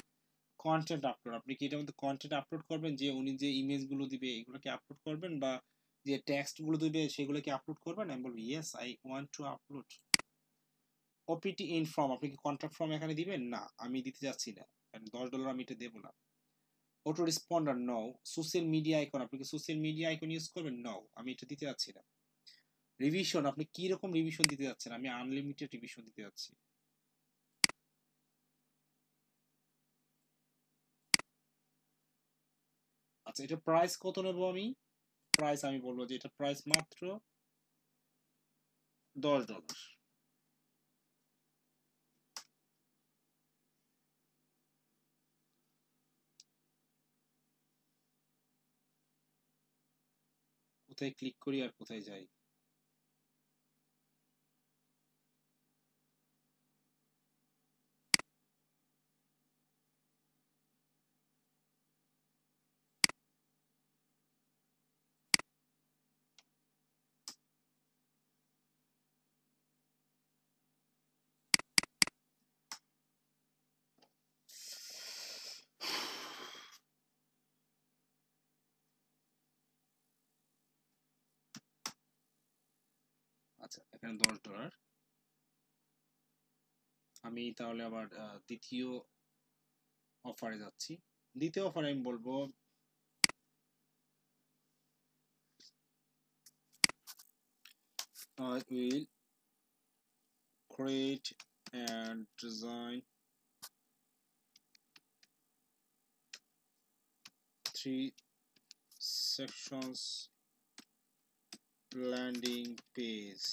কন্টেন্ট আপলোড, আপনি কি এটার মধ্যে কন্টেন্ট আপলোড করবেন, যে উনি যে ইমেজগুলো দিবে এগুলোকে আপলোড করবেন, বা যে টেক্সটগুলো দিবে সেগুলোকে আপলোড করবেন? আমি বলবো yes I want to upload. OPT in form, আপনি কি কন্ট্যাক্ট ফর্ম এখানে দিবেন? না, আমি দিতে যাচ্ছি না, $10 আমি এটা দেবো না। অটো রেসপন্ডার নাও। সোশ্যাল মিডিয়া আইকন, আপনি কি সোশ্যাল মিডিয়া আইকন ইউজ করবেন? নাও, আমি এটা দিতে যাচ্ছি না। রিভিশন, আপনি কি রকম রিভিশন দিতে যাচ্ছেন? আমি আনলিমিটেড রিভিশন দিতে যাচ্ছি। আচ্ছা, এটা প্রাইস কত নেব আমি? প্রাইস আমি বলবো যে এটা প্রাইস মাত্র $10। কোথায় ক্লিক করি আর কোথায় যাই? আচ্ছা, এখানে $10। আমি তাহলে আবার দ্বিতীয় অফারে যাচ্ছি। দ্বিতীয় অফারে আমি বলবো I will create and design 3 sections landing page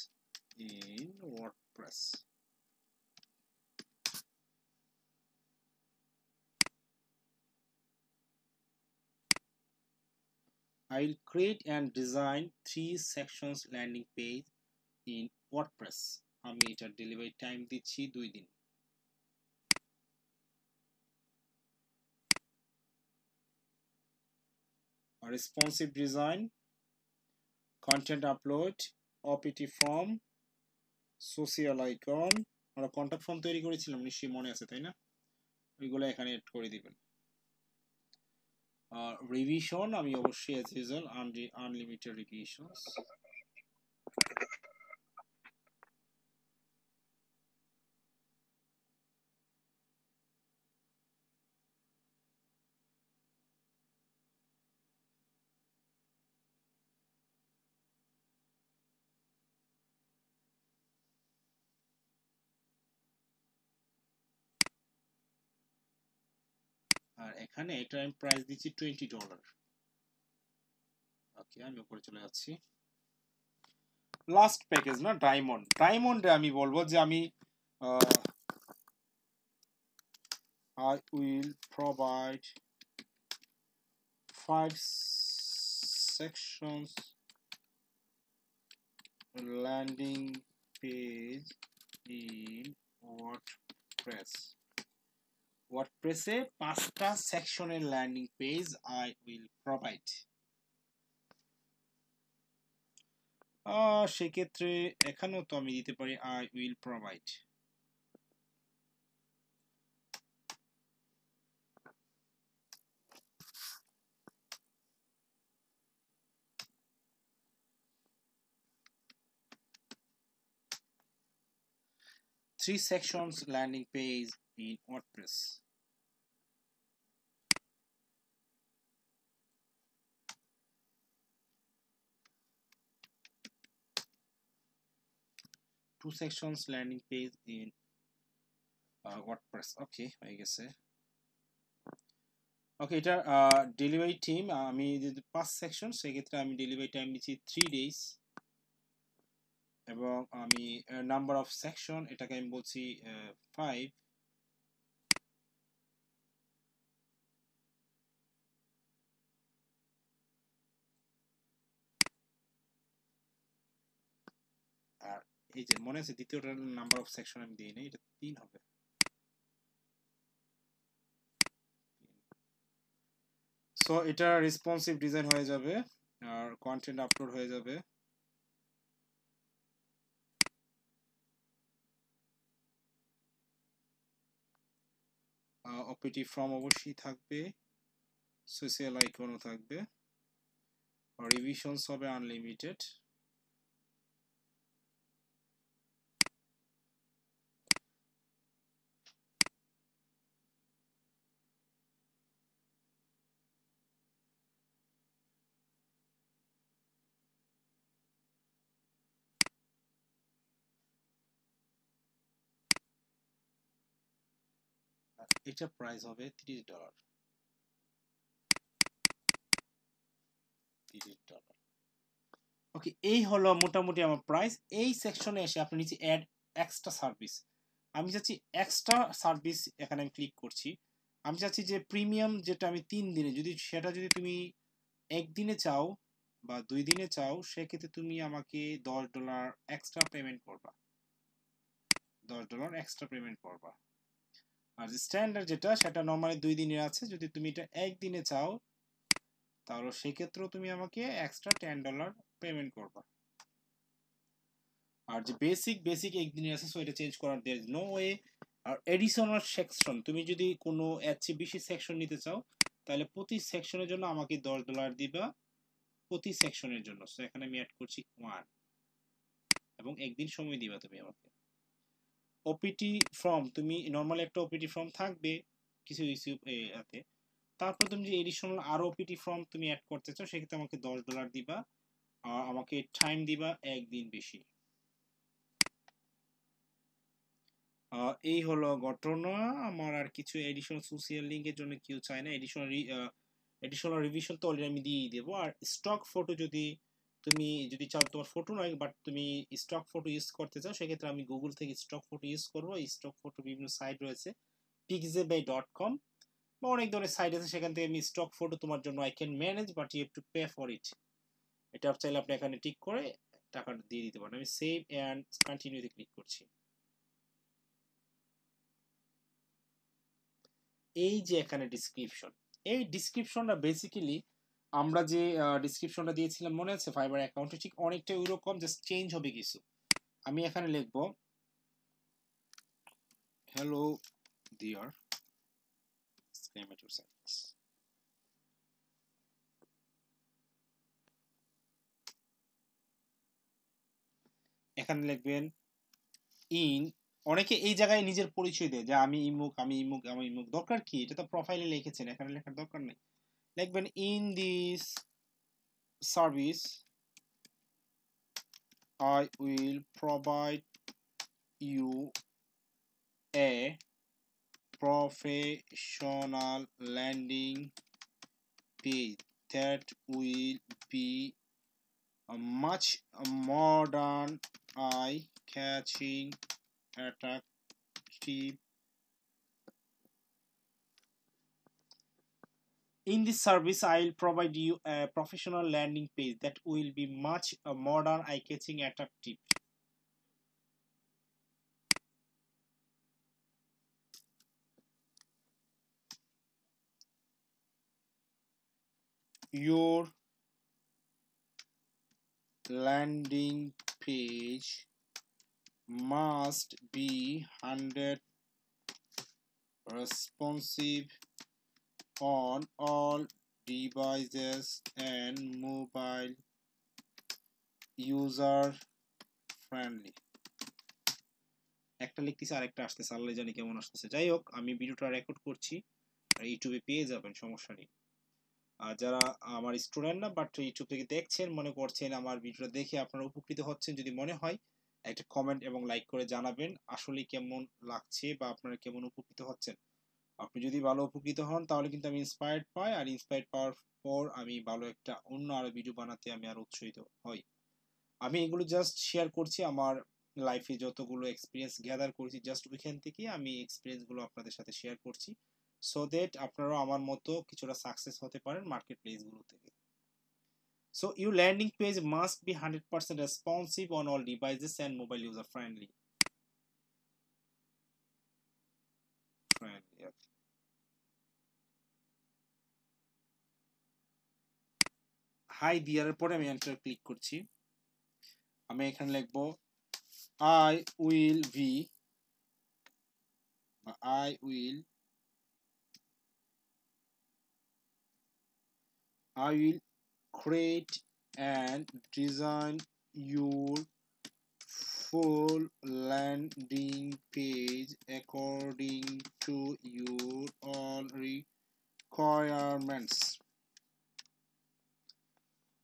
in WordPress. I will create and design 3 sections landing page in WordPress. আমি এটা ডেলিভারি টাইম দিচ্ছি 2 দিন। Responsive design, content upload, OPT form, social icon. আমরা কন্ট্যাক্ট ফর্ম তৈরি করেছিলাম, নিশ্চয়ই মনে আছে তাই না? ওইগুলো এখানে এড করে দিবেন। রিভিশন আমি অবশ্যই অ্যাজ ইউজুয়াল আনলিমিটেড রিভিশনস। আর এখানে এটা আমি প্রাইস দিচ্ছি $20। ওকে, আমি উপরে চলে যাচ্ছি। লাস্ট প্যাকেজ না, ডায়মন্ড। ডায়মন্ডে আমি বলবো যে আমি I will provide 5 sections landing page in WordPress. ওয়ার্ডপ্রেসে 5টা সেকশনের landing page I will provide. সেক্ষেত্রে এখানেও তো আমি দিতে পারি I will provide. 3 sections landing page in WordPress. Two sections landing page in WordPress. Okay, হয়ে গেছে। ওকে, এটা ডেলিভারি টিম আমি যদি 5 সেকশন, সেক্ষেত্রে আমি ডেলিভারি টাইম নিচ্ছি 3 days, এবং আমি নাম্বার অফ সেকশন এটাকে আমি বলছি 5। আর এই যে মনে আছে দ্বিতীয়টার নাম্বার অফ সেকশন আমি দিই না, এটা 3 হবে। সো এটা রেসপন্সিভ ডিজাইন হয়ে যাবে আর কন্টেন্ট আপলোড হয়ে যাবে। ওপিটি ফর্ম অবশ্যই থাকবে, সোশ্যাল আইকনও থাকবে, রিভিশনস হবে আনলিমিটেড। এটা প্রাইস হবে $30। ওকে, এই হলো মোটামুটি আমার প্রাইস। এই সেকশনে এসে আপনি নিচে অ্যাড এক্সট্রা সার্ভিস, আমি চাচ্ছি এক্সট্রা সার্ভিস, এখানে আমি ক্লিক করছি। আমি চাচ্ছি যে প্রিমিয়াম যেটা আমি 3 দিনে, যদি সেটা যদি তুমি 1 দিনে চাও বা 2 দিনে চাও, সেক্ষেত্রে তুমি আমাকে $10 এক্সট্রা পেমেন্ট করবা, $10 এক্সট্রা পেমেন্ট করবা। আর স্ট্যান্ডার্ড যেটা, সেটা নর্মালি 2 দিনের আছে, যদি তুমি এটা 1 দিনে চাও তাহলে সেক্ষেত্রেও তুমি আমাকে এক্সট্রা $10 পেমেন্ট করবা। আর যে বেসিক 1 দিনের আছে, সো এটা চেঞ্জ করার দেয়ার ইজ নো ওয়ে। আর এডিশনাল সেকশন, তুমি যদি কোনো এর চেয়ে বেশি সেকশন নিতে চাও, তাহলে প্রতি সেকশনের জন্য আমাকে $10 দিবা, প্রতি সেকশনের জন্য। সো এখানে আমি অ্যাড করছি 1, এবং 1 দিন সময় দিবা তুমি আমাকে। ওপিটি ফর্ম, তুমি নর্মালি একটা ওপিটি ফর্ম থাকবে কিছু কিছু এতে, তারপর তুমি যে এডিশনাল আরো ওপিটি ফর্ম তুমি অ্যাড করতে চাও, সেক্ষেত্রে আমাকে $10 দিবা, আর আমাকে টাইম দিবা 1 দিন বেশি। এই হলো ঘটনা আমার। আর কিছু এডিশনাল সোশ্যাল লিংকের জন্য কেউ চায় না, এডিশনাল রিভিশন তো অলরেডি আমি দিয়ে দেবো। আর স্টক ফটো, তুমি যদি চাও তোমার ফটো নয় বাট তুমি স্টক ফটো ইউজ করতে চাও, সেক্ষেত্রে আমি গুগল থেকে স্টক ফটো ইউজ করবো। স্টক ফটো বিভিন্ন সাইট রয়েছে, pixabay.com বা অনেক ধরনের সাইট আছে, সেখান থেকে আমি স্টক ফটো তোমার জন্য I can manage, but you have to pay for it. এটা চাইলে আপনি এখানে টিক করে টাকাটা দিয়ে দিতে পারেন। আমি সেভ অ্যান্ড কন্টিনিউতে ক্লিক করছি। এই যে এখানে ডিসক্রিপশন, এই ডিসক্রিপশনটা বেসিক্যালি আমরা যে ডিসক্রিপশনটা দিয়েছিলাম মনে আছে ফাইবার অ্যাকাউন্টে, ঠিক অনেকটা ওইরকম, জাস্ট চেঞ্জ হবে কিছু। আমি এখানে লিখব হ্যালো ডিয়ার স্ক্যামেটর সার্ভিস। এখানে লিখবেন ইন, অনেকে এই জায়গায় নিজের পরিচয় দেয় যে আমি ইমুক, আমি ইমুক, আমি ইমুক। দরকার কি? এটা তো প্রোফাইলে লিখেছেন, এখানে লেখার দরকার নেই। লিখবেন in this service I will provide you a professional landing page that will be a much modern, eye-catching, attractive. In this service, I'll provide you a professional landing page that will be much modern, eye-catching, attractive. Your landing page must be 100 responsive on all devices and mobile, user friendly, একটা লিখতেছি আরেকটা আসতেছে, আল্লাহ জানি কেমন আসতেছে। যাই হোক, আমি ভিডিওটা রেকর্ড করছি, ইউটিউবে পেয়ে যাবেন, সমস্যা নেই। আর যারা আমার স্টুডেন্ট না বাট ইউটিউব থেকে দেখছেন, মনে করছেন আমার ভিডিওটা দেখে আপনারা উপকৃত হচ্ছেন, যদি মনে হয় একটা কমেন্ট এবং লাইক করে জানাবেন আসলে কেমন লাগছে বা আপনারা কেমন উপকৃত হচ্ছেন। আপনি যদি ভালো উপকৃত হন তাহলে কিন্তু আমি ইন্সপায়ার্ড পাই, আর ইন্সপায়ার্ড পাওয়ার পর আমি ভালো একটা অন্য আরো ভিডিও বানাতে আমি আরো উৎসাহিত হই। আমি এগুলো জাস্ট শেয়ার করছি, আমার লাইফে যতগুলো এক্সপিরিয়েন্স গ্যাদার করেছি জাস্ট ওইখান থেকে আমি এক্সপিরিয়েন্স গুলো আপনাদের সাথে শেয়ার করছি, সো দ্যাট আপনারাও আমার মতো কিছুটা সাকসেস হতে পারেন মার্কেট প্লেস গুলো থেকে। So your landing page must be 100% responsive on all devices and mobile user friendly. Friendly. Okay. Hi dear পরে আমি এন্টার ক্লিক করছি। আমি এখানে লিখবো I will be I will create and design your full landing page according to your all requirements.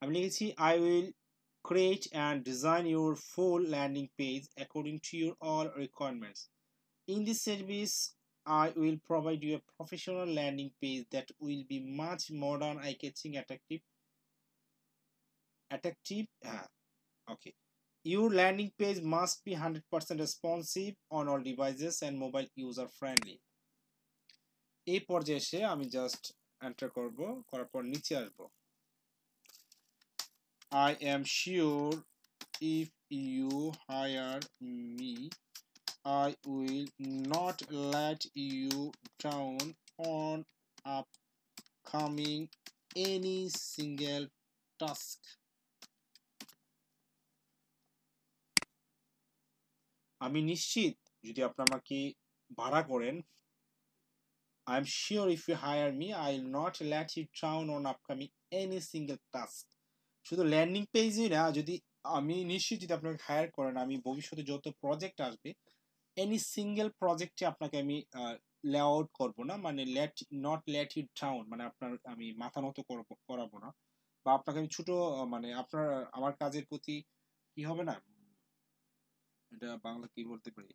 আমি লিখেছি I will create and design your full landing page according to your all requirements. In this service, I will provide you a professional landing page that will be much modern, eye-catching, attractive. Okay. Your landing page must be 100% responsive on all devices and mobile user friendly. এই পর্যায়ে এসে আমি just enter করব, করার পর নিচে আসব। I am sure if you hire me, I will not let you down on upcoming any single task. আমি নিশ্চিত যদি আপনি আমাকে ভাড়া করেন, I am sure if you hire me, I will not let you down on upcoming any single task. শুধু landing পেজই না, যদি আমি নিশ্চিত যদি আপনাকে হায়ার করেন, আমি ভবিষ্যতে যত প্রজেক্ট আসবে এনি সিঙ্গেল প্রজেক্টে আপনাকে আমি লেআউট করব না, মানে লেট ইউ ডাউন, মানে আপনার আমি মাথা নত করাবো না, বা আপনাকে আমি ছোট মানে আপনার আমার কাজের প্রতি কি হবে না, এটা বাংলা কি বলতে পারি,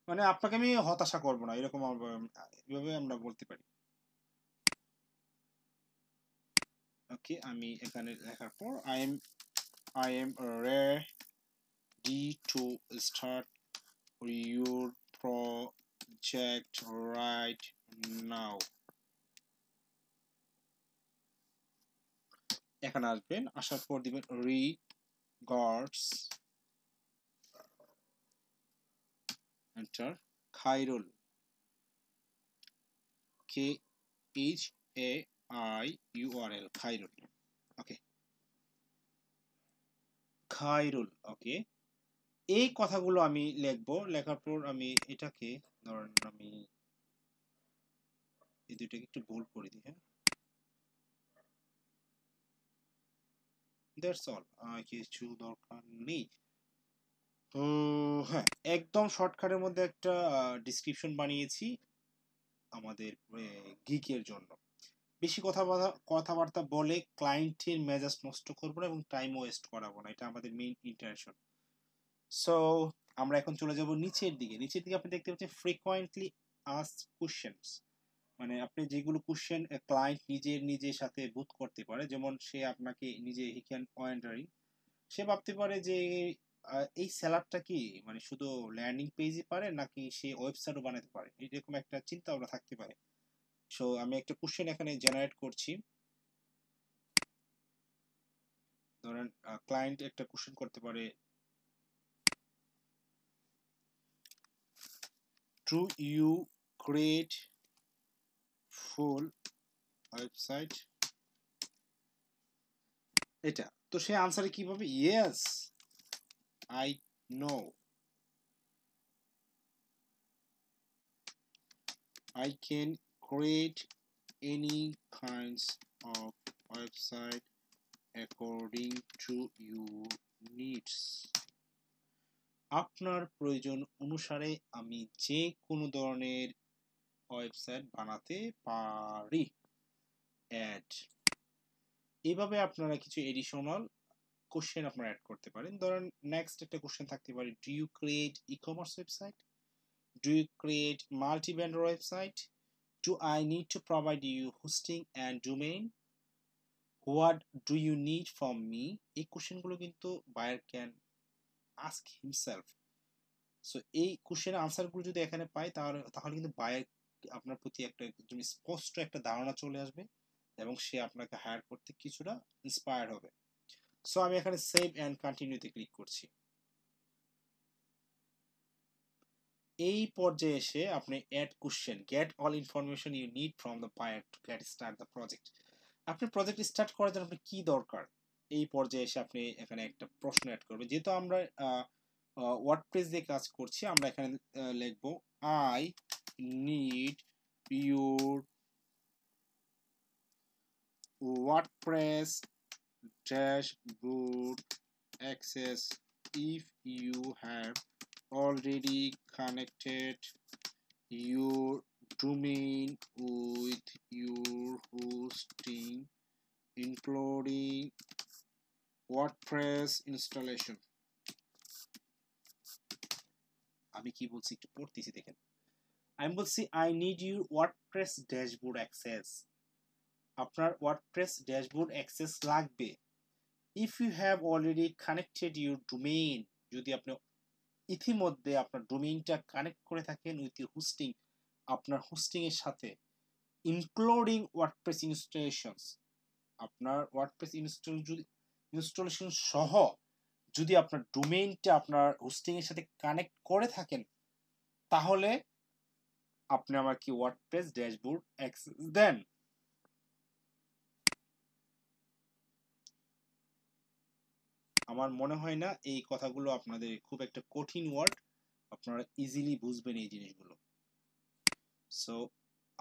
মানে আপনাকে আমি হতাশা করব না, এরকম এভাবে আমরা বলতে পারি। ওকে, আমি এখানে লেখার পর I am ready to start your project right now. এখানে আসবেন, আসার পর দিবেন regards, enter, Khairul, KHAIURL, Khairul. Okay, Khairul. Okay, এই কথাগুলো আমি লিখবো, লেখার পর আমি এটাকে ধরেন আমি এই দুইটাকে একটু বোল্ড করে দিই। হ্যাঁ, দ্যাটস অল, কিছু দরকার নেই। তো হ্যাঁ, একদম শর্টকাটের মধ্যে একটা ডিসক্রিপশন বানিয়েছি আমাদের গিকের জন্য। বেশি কথাবার্তা বলে ক্লায়েন্টের মেজাজ নষ্ট করবো না এবং টাইম ওয়েস্ট করাবো না, এটা আমাদের মেইন ইন্টারেনশন। সো আমরা এখন চলে যাব নিচের দিকে। নিচের দিকে আপনি দেখতে পাচ্ছেন ফ্রিকোয়েন্টলি আস্কড কোশ্চেনস, মানে আপনি যেগুলো কোশ্চেন ক্লায়েন্ট নিজের সাথে বুথ করতে পারে, যেমন সে আপনাকে নিজে হি ক্যান ওয়ান্ডারিং, সে ভাবতে পারে যে এই সেলারটা কি মানে শুধু ল্যান্ডিং পেজই পারে নাকি সে ওয়েবসাইটও বানাতে পারে, এরকম একটা চিন্তা ভাবনা থাকতে পারে। সো আমি একটা কোশ্চেন এখানে জেনারেট করছি, ধরেন ক্লায়েন্ট একটা কোশ্চেন করতে পারে, do you create full website, এটা তো সে আনসারে কি পাবে, yes I know, I can create any kinds of website according to your needs. আপনার প্রয়োজন অনুসারে আমি যে কোনো ধরনের ওয়েবসাইট বানাতে পারি। অ্যাড, এইভাবে আপনারা কিছু এডিশনাল কোশ্চেন আপনারা অ্যাড করতে পারেন। ধরেন নেক্সট একটা কোশ্চেন থাকতে পারে, do you create e-commerce website, do you create multi vendor website, do I need to provide you hosting and domain, what do you need from me. এই কোশ্চেনগুলো কিন্তু buyer can ask himself. So এই কোশ্চেনের আনসারগুলো যদি এখানে পাই তাহলে কিন্তু buyer আপনার প্রতি একটা একদম স্পষ্ট একটা ধারণা চলে আসবে এবং সে আপনাকে হায়ার করতে কিছুটা ইন্সপায়ার হবে। সো আমি এখানে সেভ অ্যান্ড কন্টিনিউতে ক্লিক করছি। এই পর্যায়ে এসে আপনি add question, get all information you need from the buyer to get start the project. আপনি প্রজেক্ট স্টার্ট করার জন্য আপনার কি দরকার, এই পর্যায়ে এসে আপনি এখানে একটা প্রশ্ন অ্যাড করবেন। যেহেতু আমরা ওয়ার্ডপ্রেস দিয়ে কাজ করছি, আমরা এখানে লিখব I need your WordPress dashboard access if you have already connected your domain with your hosting including WordPress installation। আমি কি বলছি একটু পড়তেছি দেখেন। আমি বলছি I need your WordPress dashboard access। আপনার WordPress dashboard access লাগবে। If you have already connected your domain, যদি আপনি ইতিমধ্যে আপনার ডোমেইনটা কানেক্ট করে থাকেন উইথ ইউর হোস্টিং, আপনার হোস্টিং এর সাথে, ইনক্লুডিং ওয়ার্ডপ্রেস ইনস্টলেশনস, আপনার ওয়ার্ডপ্রেস ইনস্টলেশন সহ যদি আপনার ডোমেইনটা আপনার হোস্টিং এর সাথে কানেক্ট করে থাকেন, তাহলে আপনি আমার কি ওয়ার্ডপ্রেস ড্যাশবোর্ড অ্যাক্সেস দেন। আমার মনে হয় না এই কথাগুলো আপনাদের খুব একটা কঠিন ওয়ার্ড, আপনারা ইজিলি বুঝবেন এই জিনিসগুলো। সো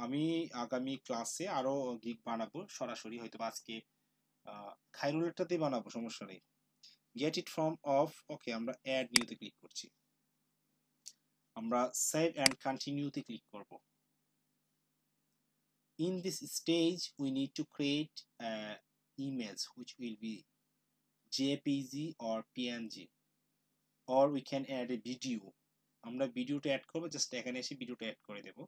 আমি আগামী ক্লাসে আরো গিগ বানাবো সরাসরি, হয়তো আজকে খাইরুলেরটাতেই বানাবো, সমস্যা নেই। গেট ইট ফ্রম অফ, ওকে, আমরা অ্যাড নিউতে ক্লিক করছি, আমরা সেভ অ্যান্ড কন্টিনিউতে ক্লিক করব। In this stage we need to create emails which will be JPG or PNG, or we can add a video। আমরা ভিডিওটা অ্যাড করবো, জাস্ট এখানে এসে ভিডিওটা অ্যাড করে দেব।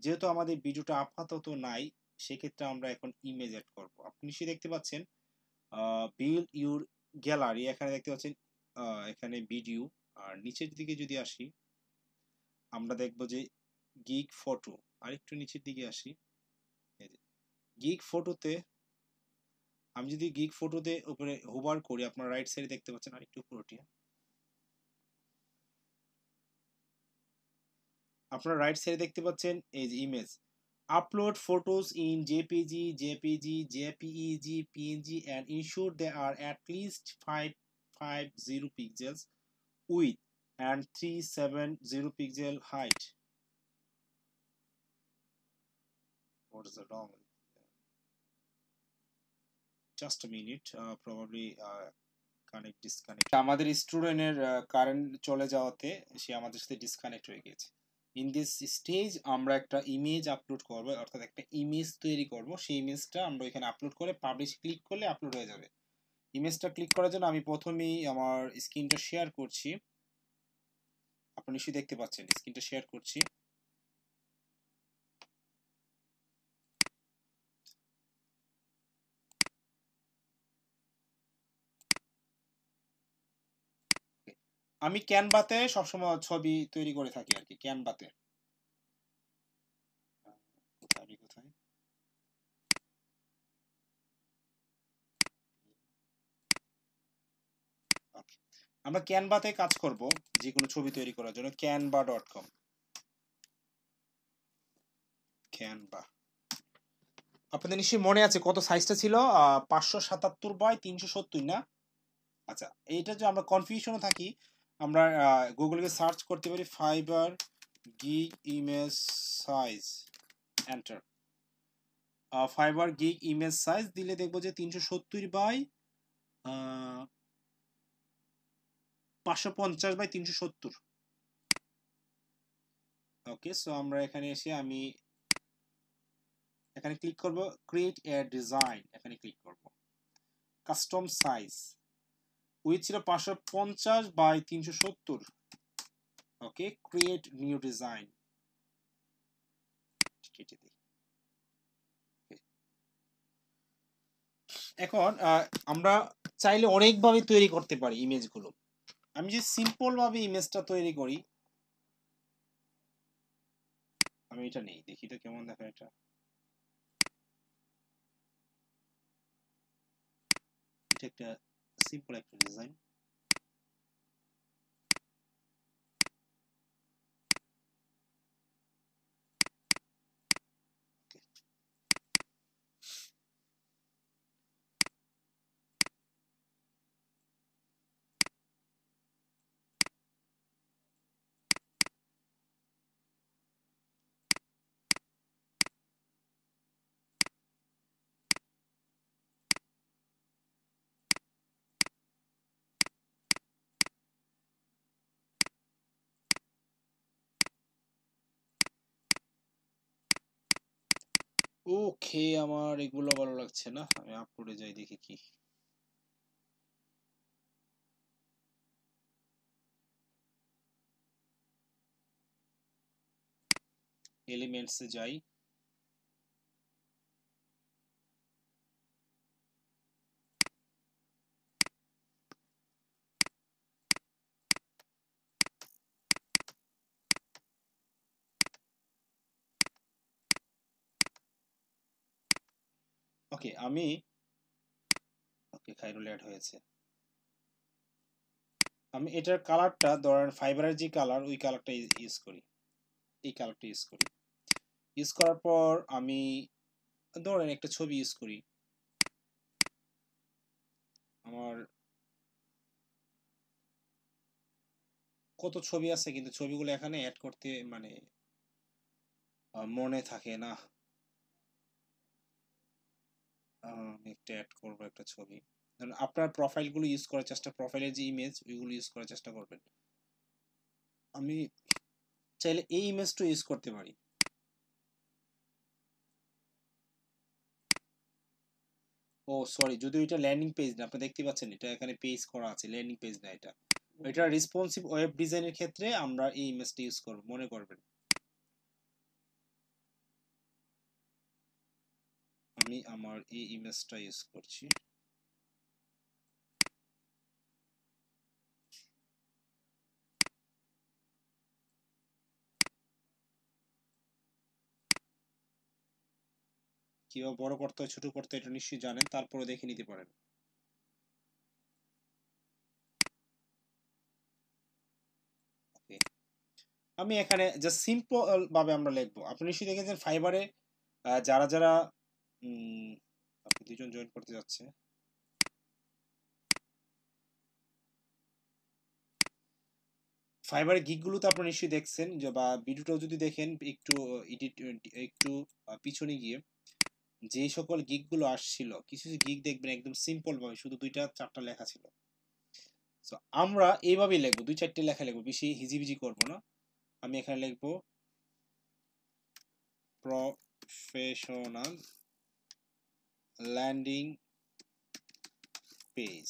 যেহেতু আমাদের ভিডিওটা আপাতত নাই, সেক্ষেত্রে আমরা এখন ইমেজ অ্যাড করব। আপনি নিশ্চয়ই দেখতে পাচ্ছেন বিল্ড ইউর গ্যালারি, এখানে দেখতে পাচ্ছেন এখানে ভিডিও। আর নিচের দিকে যদি আসি, আমরা দেখব যে গিগ ফটো, আরেকটু নিচের দিকে আসি, গিগ ফটোতে আমি যদি গিগ ফটোতে উপরে হোভার করি, আপনারা রাইট সাইডে দেখতে পাচ্ছেন, আরেকটু উপরটি আপনারা রাইট সাইডে দেখতে পাচ্ছেন এই যে image, upload photos in JPG, JPEG, PNG and ensure they are at least 550 pixels width and 370 pixel height. What is the wrong? Just a minute, probably connect disconnect। আমাদের স্টুডেন্টের কারেন্ট চলে যাওয়াতে সে আমাদের সাথে ডিসকানেক্ট হয়ে গেছে। ইন দিস স্টেজ আমরা একটা ইমেজ আপলোড করব, অর্থাৎ একটা ইমেজ তৈরি করব। সেই ইমেজটা আমরা এখানে আপলোড করে পাবলিশ ক্লিক করলে আপলোড হয়ে যাবে। ইমেজটা ক্লিক করার জন্য আমি প্রথমেই আমার স্ক্রিনটা শেয়ার করছি, আপনি নিশ্চয়ই দেখতে পাচ্ছেন স্ক্রিনটা শেয়ার করছি। আমি ক্যানভাতে সবসময় ছবি তৈরি করে থাকি আর কি, ক্যানভাতে। কোথায় আমরা ক্যানভাতে কাজ করব যে কোনো ছবি তৈরি করার জন্য। canva.com, Canva. আপনাদের নিশ্চয়ই মনে আছে কত সাইজটা ছিল, 577 বাই 370 না? আচ্ছা, এইটা যে আমরা কনফিউশনে থাকি, আমরা গুগলে সার্চ করতে পারি fibre gig image size, enter. Fibre gig image size দিলে দেখবো যে 370 বাই 550/370। ওকে, সো আমরা এখানে এসে আমি এখানে ক্লিক করব, ক্রিয়েট এ ডিজাইন, এখানে ক্লিক করব, কাস্টম সাইজ উইথ ছিল 550/370। ওকে, ক্রিয়েট নিউ ডিজাইন, কেটে দিই। এখন আমরা চাইলে অনেকভাবে তৈরি করতে পারি ইমেজগুলো। আমি যে সিম্পল ভাবে ইমেজটা তৈরি করি, আমি এটা নেই, দেখি তো কেমন দেখা এটা। এটা একটা সিম্পল একটা ডিজাইন। ওকে, আমার এগুলো ভালো লাগছে না, আমি আপলোডে যাই দেখি কি। এলিমেন্টসে যাই, ওকে আমি ওকে খাইরুল অ্যাড হয়েছে। আমি এটার কালারটা ধরেন ফাইবারের যে কালার, ওই কালারটা ইউজ করি, এই কালারটা ইউজ করি। ইউজ করার পর আমি ধরেন একটা ছবি ইউজ করি। আমার কত ছবি আছে, কিন্তু ছবিগুলো এখানে অ্যাড করতে মানে মনে থাকে না। আমি একটা অ্যাড করবো একটা ছবি। আপনার প্রোফাইলগুলো ইউজ করার চেষ্টা, প্রোফাইলের যে ইমেজ ওইগুলো ইউজ করার চেষ্টা করবেন। আমি চাইলে এই ইমেজটা ইউজ করতে পারি। ও সরি, যদিও এটা ল্যান্ডিং পেজ না, আপনি দেখতে পাচ্ছেন এটা এখানে পেজ করা আছে, ল্যান্ডিং পেজ না এটা। এটা রেসপন্সিভ ওয়েব ডিজাইনের ক্ষেত্রে আমরা এই ইমেজটা ইউজ করব, মনে করবেন। আমি আমার এই ইমেজটা ইউজ করছি। কিভাবে বড় করতে হয় ছোট করতে হয় এটা নিশ্চয়ই জানেন, তারপরে দেখে নিতে পারেন। ওকে, আমি এখানে জাস্ট সিম্পল ভাবে আমরা লিখবো। আপনি নিশ্চয়ই দেখেছেন ফাইবারে যারা যারা আপনি দুজন জয়েন করতে যাচ্ছে, ফাইবারের গিগগুলো তো আপনি নিশ্চয়ই দেখছেন, যে বা ভিডিওটাও যদি দেখেন একটু এডিট, একটু পিছনে গিয়ে যে সকল গিগগুলো আসছিল, কিছু কিছু গিগ দেখবেন একদম সিম্পল ভাবে শুধু 2-4টা লেখা ছিল। সো আমরা এইভাবেই লিখবো, 2-4টে লেখা লিখবো, বেশি হিজিবিজি করবো না। আমি এখানে লিখবো প্রফেশনাল ল্যান্ডিং পেজ।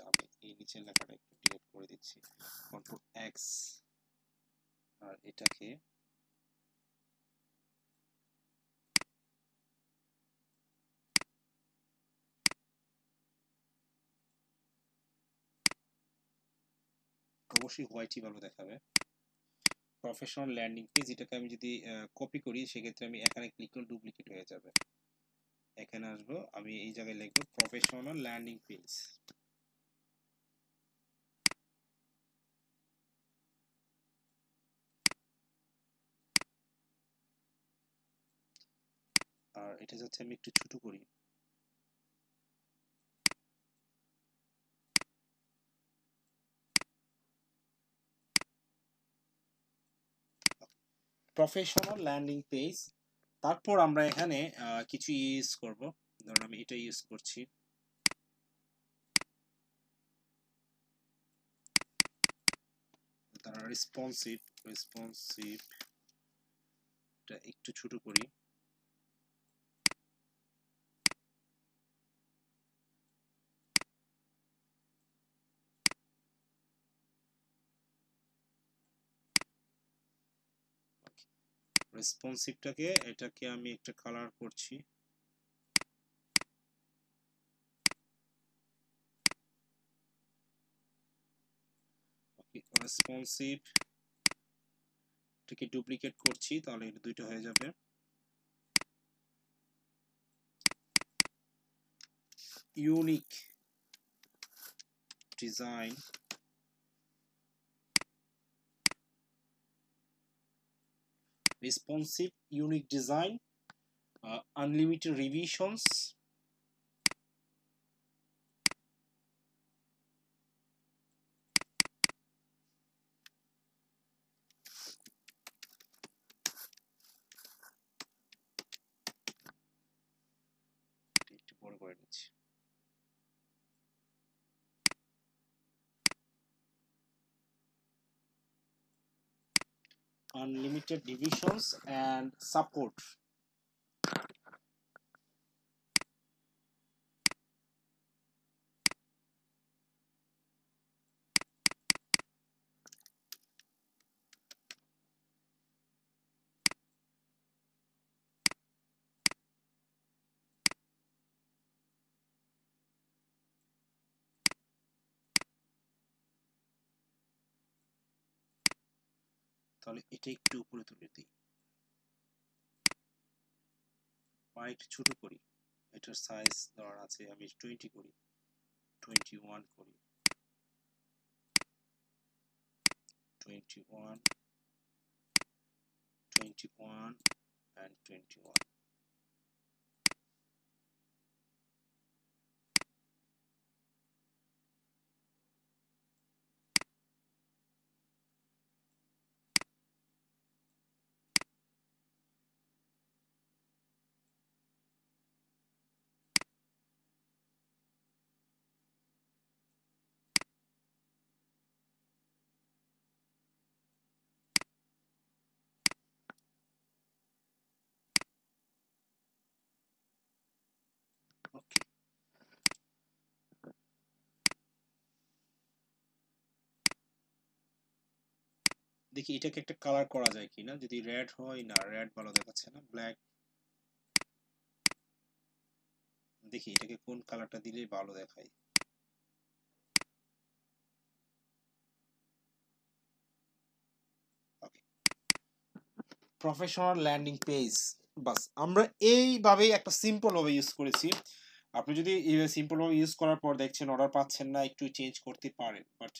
আমি এই নিচের লেখাটা একটু ডিলিট করে দিচ্ছি, কন্ট্রোল এক্স, আর এটাকে অবশ্যই হোয়াইটই ভালো দেখাবে। প্রফেশনাল ল্যান্ডিং পেজ, এটাকে আমি যদি কপি করি সেক্ষেত্রে আমি এখানে ক্লিক করলে ডুপ্লিকেট হয়ে যাবে। এখানে আসবো, আমি এই জায়গায় লিখবো প্রফেশনাল ল্যান্ডিং পেজ। আর এটা যাচ্ছে আমি একটু ছোট করি। Professional landing page. তারপর আমরা এখানে কিছু ইউজ করব, ধরুন আমি এটা ইউজ করছি। তারা রেসপন্সিভ এটা একটু ছোট করি। রেসপন্সিভটাকে এটাকে আমি একটা কালার করছি। ওকে, রেসপন্সিভ এটাকে ডুপ্লিকেট করছি, তাহলে এটা দুইটা হয়ে যাবে। Unique design, responsive unique design, unlimited revisions, একটু বড় করে নিচ্ছি। Unlimited divisions and support. তাহলে এটা একটু উপরে তুলে দিই, বা একটু ছোট করি। এটার সাইজ ধরা আছে, আমি 20 করি, 21 করি, 21, 21 and 21। ওকে, দেখি এটাকে একটা কালার করা যায় কিনা। যদি রেড হয়, না রেড ভালো দেখাচ্ছে না, ব্ল্যাক। দেখি এটাকে কোন কালারটা দিলে ভালো দেখায়। ওকে, প্রফেশনাল ল্যান্ডিং পেজ। বাস, আমরা এইভাবেই একটা সিম্পল ভাবে ইউজ করেছি। আপনি যদি সিম্পল ভাবে ইউজ করার পর দেখছেন অর্ডার পাচ্ছেন না, একটু চেঞ্জ করতে পারেন, বাট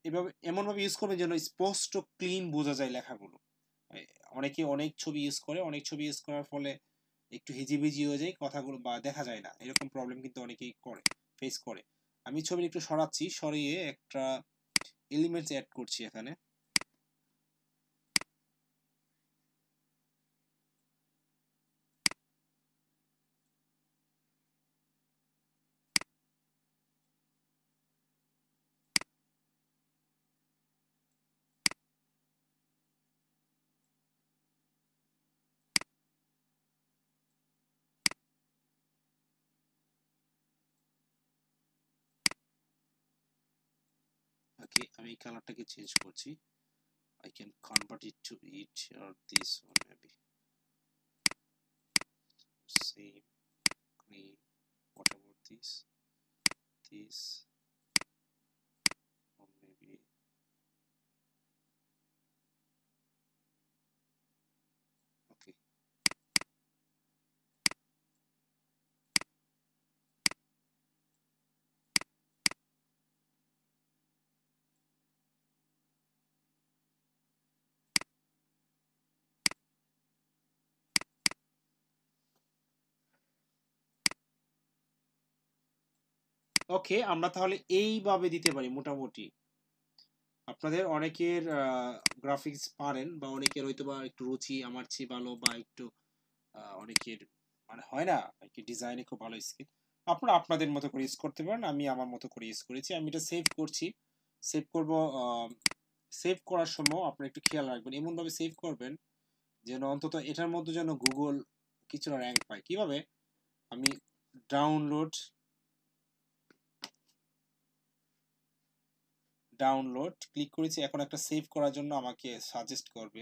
এভাবে এমনভাবে ইউজ করবেন যেন স্পষ্ট ক্লিন বোঝা যায় লেখাগুলো। অনেকে অনেক ছবি ইউজ করে, অনেক ছবি ইউজ করার ফলে একটু হিজিবিজি হয়ে যায় কথাগুলো, বা দেখা যায় না, এরকম প্রবলেম কিন্তু অনেকেই করে, ফেস করে। আমি ছবি একটু সরাচ্ছি, সরিয়ে একটা এলিমেন্টস অ্যাড করছি এখানে। ওকে, আমি এই কালারটাকে চেঞ্জ করছি। I can convert it to it or this one maybe. Same, green, what about this? This, or maybe, okay. ওকে, আমরা তাহলে এইভাবে দিতে পারি মোটামুটি। আপনাদের অনেকের গ্রাফিক্স পারেন বা অনেকের হয়তো বা একটু রুচি আমার চেয়ে ভালো বা একটু অনেকের মানে হয় না কি ডিজাইনে খুব ভালো স্কিল, আপনারা আপনাদের মতো করে ইউজ করতে পারেন। আমি আমার মতো করে ইউজ করেছি। আমি এটা সেভ করছি। সেভ করব। সেভ করার সময় আপনারা একটু খেয়াল রাখবেন, এমনভাবে সেভ করবেন যেন অন্তত এটার মধ্যে যেন গুগল কিছুটা র্যাঙ্ক পায়। কিভাবে? আমি ডাউনলোড ডাউনলোড ক্লিক করেছি। এখন একটা সেভ করার জন্য আমাকে সাজেস্ট করবে।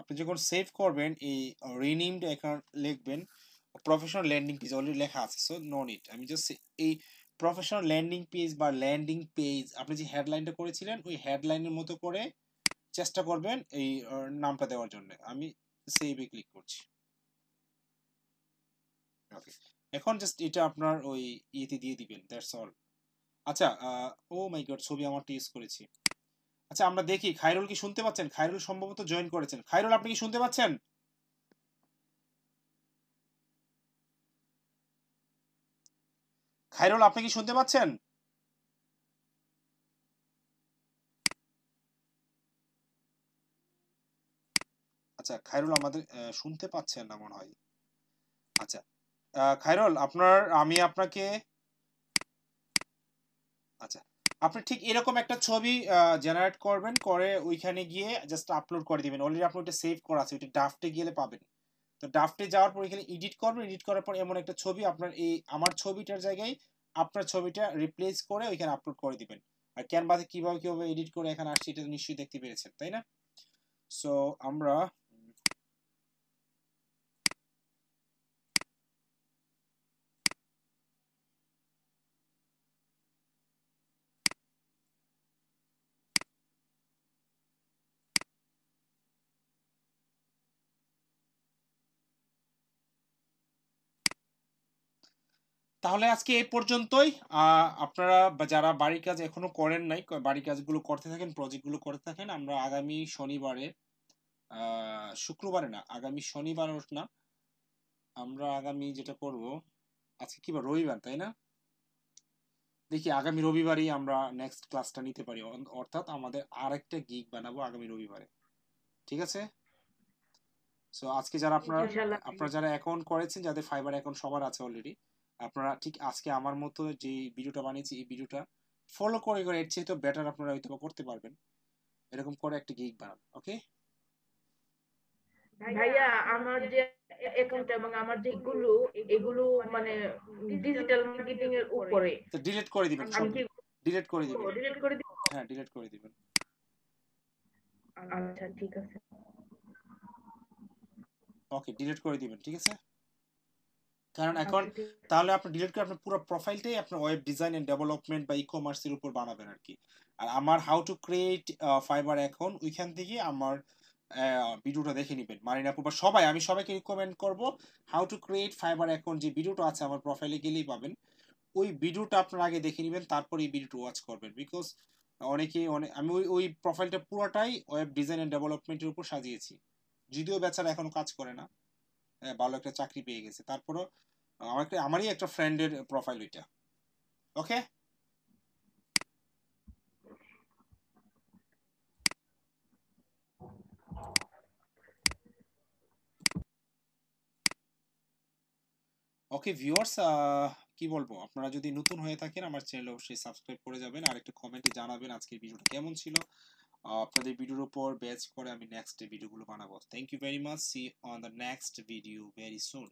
আপনি যখন সেভ করবেন এই রিনেমড অ্যাকাউন্ট লিখবেন প্রফেশনাল ল্যান্ডিং পেজ, অলরেডি লেখা আছে, সো নো নিড। আমি জাস্ট এই প্রফেশনাল ল্যান্ডিং পেজ বা ল্যান্ডিং পেজ আপনি যে হেডলাইনটা করেছিলেন ওই হেডলাইনের মতো করে চেষ্টা করবেন এই নামটা দেওয়ার জন্য। আমি সেভে ক্লিক করছি। ওকে, এখন জাস্ট এটা আপনার ওই ইয়েতে দিয়ে দিবেন, দ্যাটস অল। আচ্ছা, ও মাই গড, ছবি আমারটা ইউজ করেছি। আচ্ছা, আমরা দেখি খায়রুল কি শুনতে পাচ্ছেন? খায়রুল সম্ভবত জয়েন করেছেন। খায়রুল, আপনি কি শুনতে পাচ্ছেন? খায়রুল, আপনি কি শুনতে পাচ্ছেন? আচ্ছা, খায়রুল আমাদের শুনতে পাচ্ছেন না মনে হয়। আচ্ছা, খায়রুল আমি আপনাকে, আচ্ছা, আপনি ঠিক এরকম একটা ছবি জেনারেট করবেন, করে ওইখানে গিয়ে জাস্ট আপলোড করে দিবেন। অলরেডি আপনার ওটা সেভ করা আছে, ওইটা ড্রাফটে গেলে পাবেন। তো ড্রাফটে যাওয়ার পর এখানে এডিট করবেন, এডিট করার পর এমন একটা ছবি আপনার এই আমার ছবিটার জায়গায় আপনার ছবিটা রিপ্লেস করে ওইখানে আপলোড করে দিবেন। আর ক্যানভাসে কিভাবে কিভাবে এডিট করে এখানে আসছে এটা নিশ্চয়ই দেখতে পেরেছেন, তাই না? সো আমরা তাহলে আজকে এই পর্যন্তই। আপনারা যারা বাড়ির কাজ এখনো করেন নাই, বাড়ির কাজগুলো করতে থাকেন, প্রজেক্টগুলো করতে থাকেন। আমরা আগামী শনিবারে, শুক্রবারে না, আগামী শনিবার না, আমরা আগামী যেটা করব, আজকে কি বার? রবিবার, তাই না? দেখি আগামী রবিবারই আমরা নেক্সট ক্লাসটা নিতে পারি, অর্থাৎ আমাদের আরেকটা গিগ বানাবো আগামী রবিবারে। ঠিক আছে? সো আজকে যারা ইনশাল্লাহ। আপনারা যারা অ্যাকাউন্ট করেছেন, যাদের ফাইবার অ্যাকাউন্ট সবার আছে অলরেডি, আপনারা ঠিক আজকে আমার মতো যে ভিডিওটা বানিয়েছি এই ভিডিওটা ফলো করে করে এর চেয়ে তো বেটার আপনারা হয়তো করতে পারবেন। এরকম করে একটা গিগ বানান। ওকে? ভাইয়া, আমার যে অ্যাকাউন্ট এবং আমার যেগুলো এগুলো মানে ডিজিটাল মার্কেটিং এর উপরে, তো ডিলিট করে দিবেন আমি সব, কি ডিলিট করে দিবেন। ডিলিট করে দিব? হ্যাঁ, ডিলিট করে দিবেন। আচ্ছা, ঠিক আছে। ওকে, ডিলিট করে দিবেন, ঠিক আছে? কারণ এখন আচ্ছা, ঠিক আছে। তাহলে আপনি ডিলিট করে আপনার পুরো প্রোফাইলটাই আপনার ওয়েব ডিজাইন এন্ড ডেভেলপমেন্ট বা ই কমার্সের উপর বানাবেন আর কি। আর আমার how to create fibre account ওইখান থেকে আমার ভিডিওটা দেখে নেবেন, মারিনা আপু বা সবাই, আমি সবাইকে রিকমেন্ড করব how to create fibre account যে ভিডিওটা আছে আমার প্রোফাইলে গেলেই পাবেন। ওই ভিডিওটা আপনারা আগে দেখে নেবেন, তারপর এই ভিডিওটা ওয়াচ করবেন। বিকজ আমি ওই প্রোফাইলটা পুরোটাই ওয়েব ডিজাইন এন্ড ডেভেলপমেন্টের উপর সাজিয়েছি। যদিও বেচারা এখনো কাজ করে না, ভালো একটা চাকরি পেয়ে গেছে, তারপরও আমারই একটা ফ্রেন্ডের প্রোফাইল ওইটা। ওকে? ওকে ভিউয়ার্স, কি বলবো, আপনারা যদি নতুন হয়ে থাকেন আমার চ্যানেল অবশ্যই সাবস্ক্রাইব করে যাবেন, আর একটা কমেন্টে জানাবেন আজকের ভিডিওটা কেমন ছিল। আপনাদের ভিডিওর উপর বেস করে আমি নেক্সট ভিডিওগুলো বানাবো। Thank you very much, see on the next video very soon.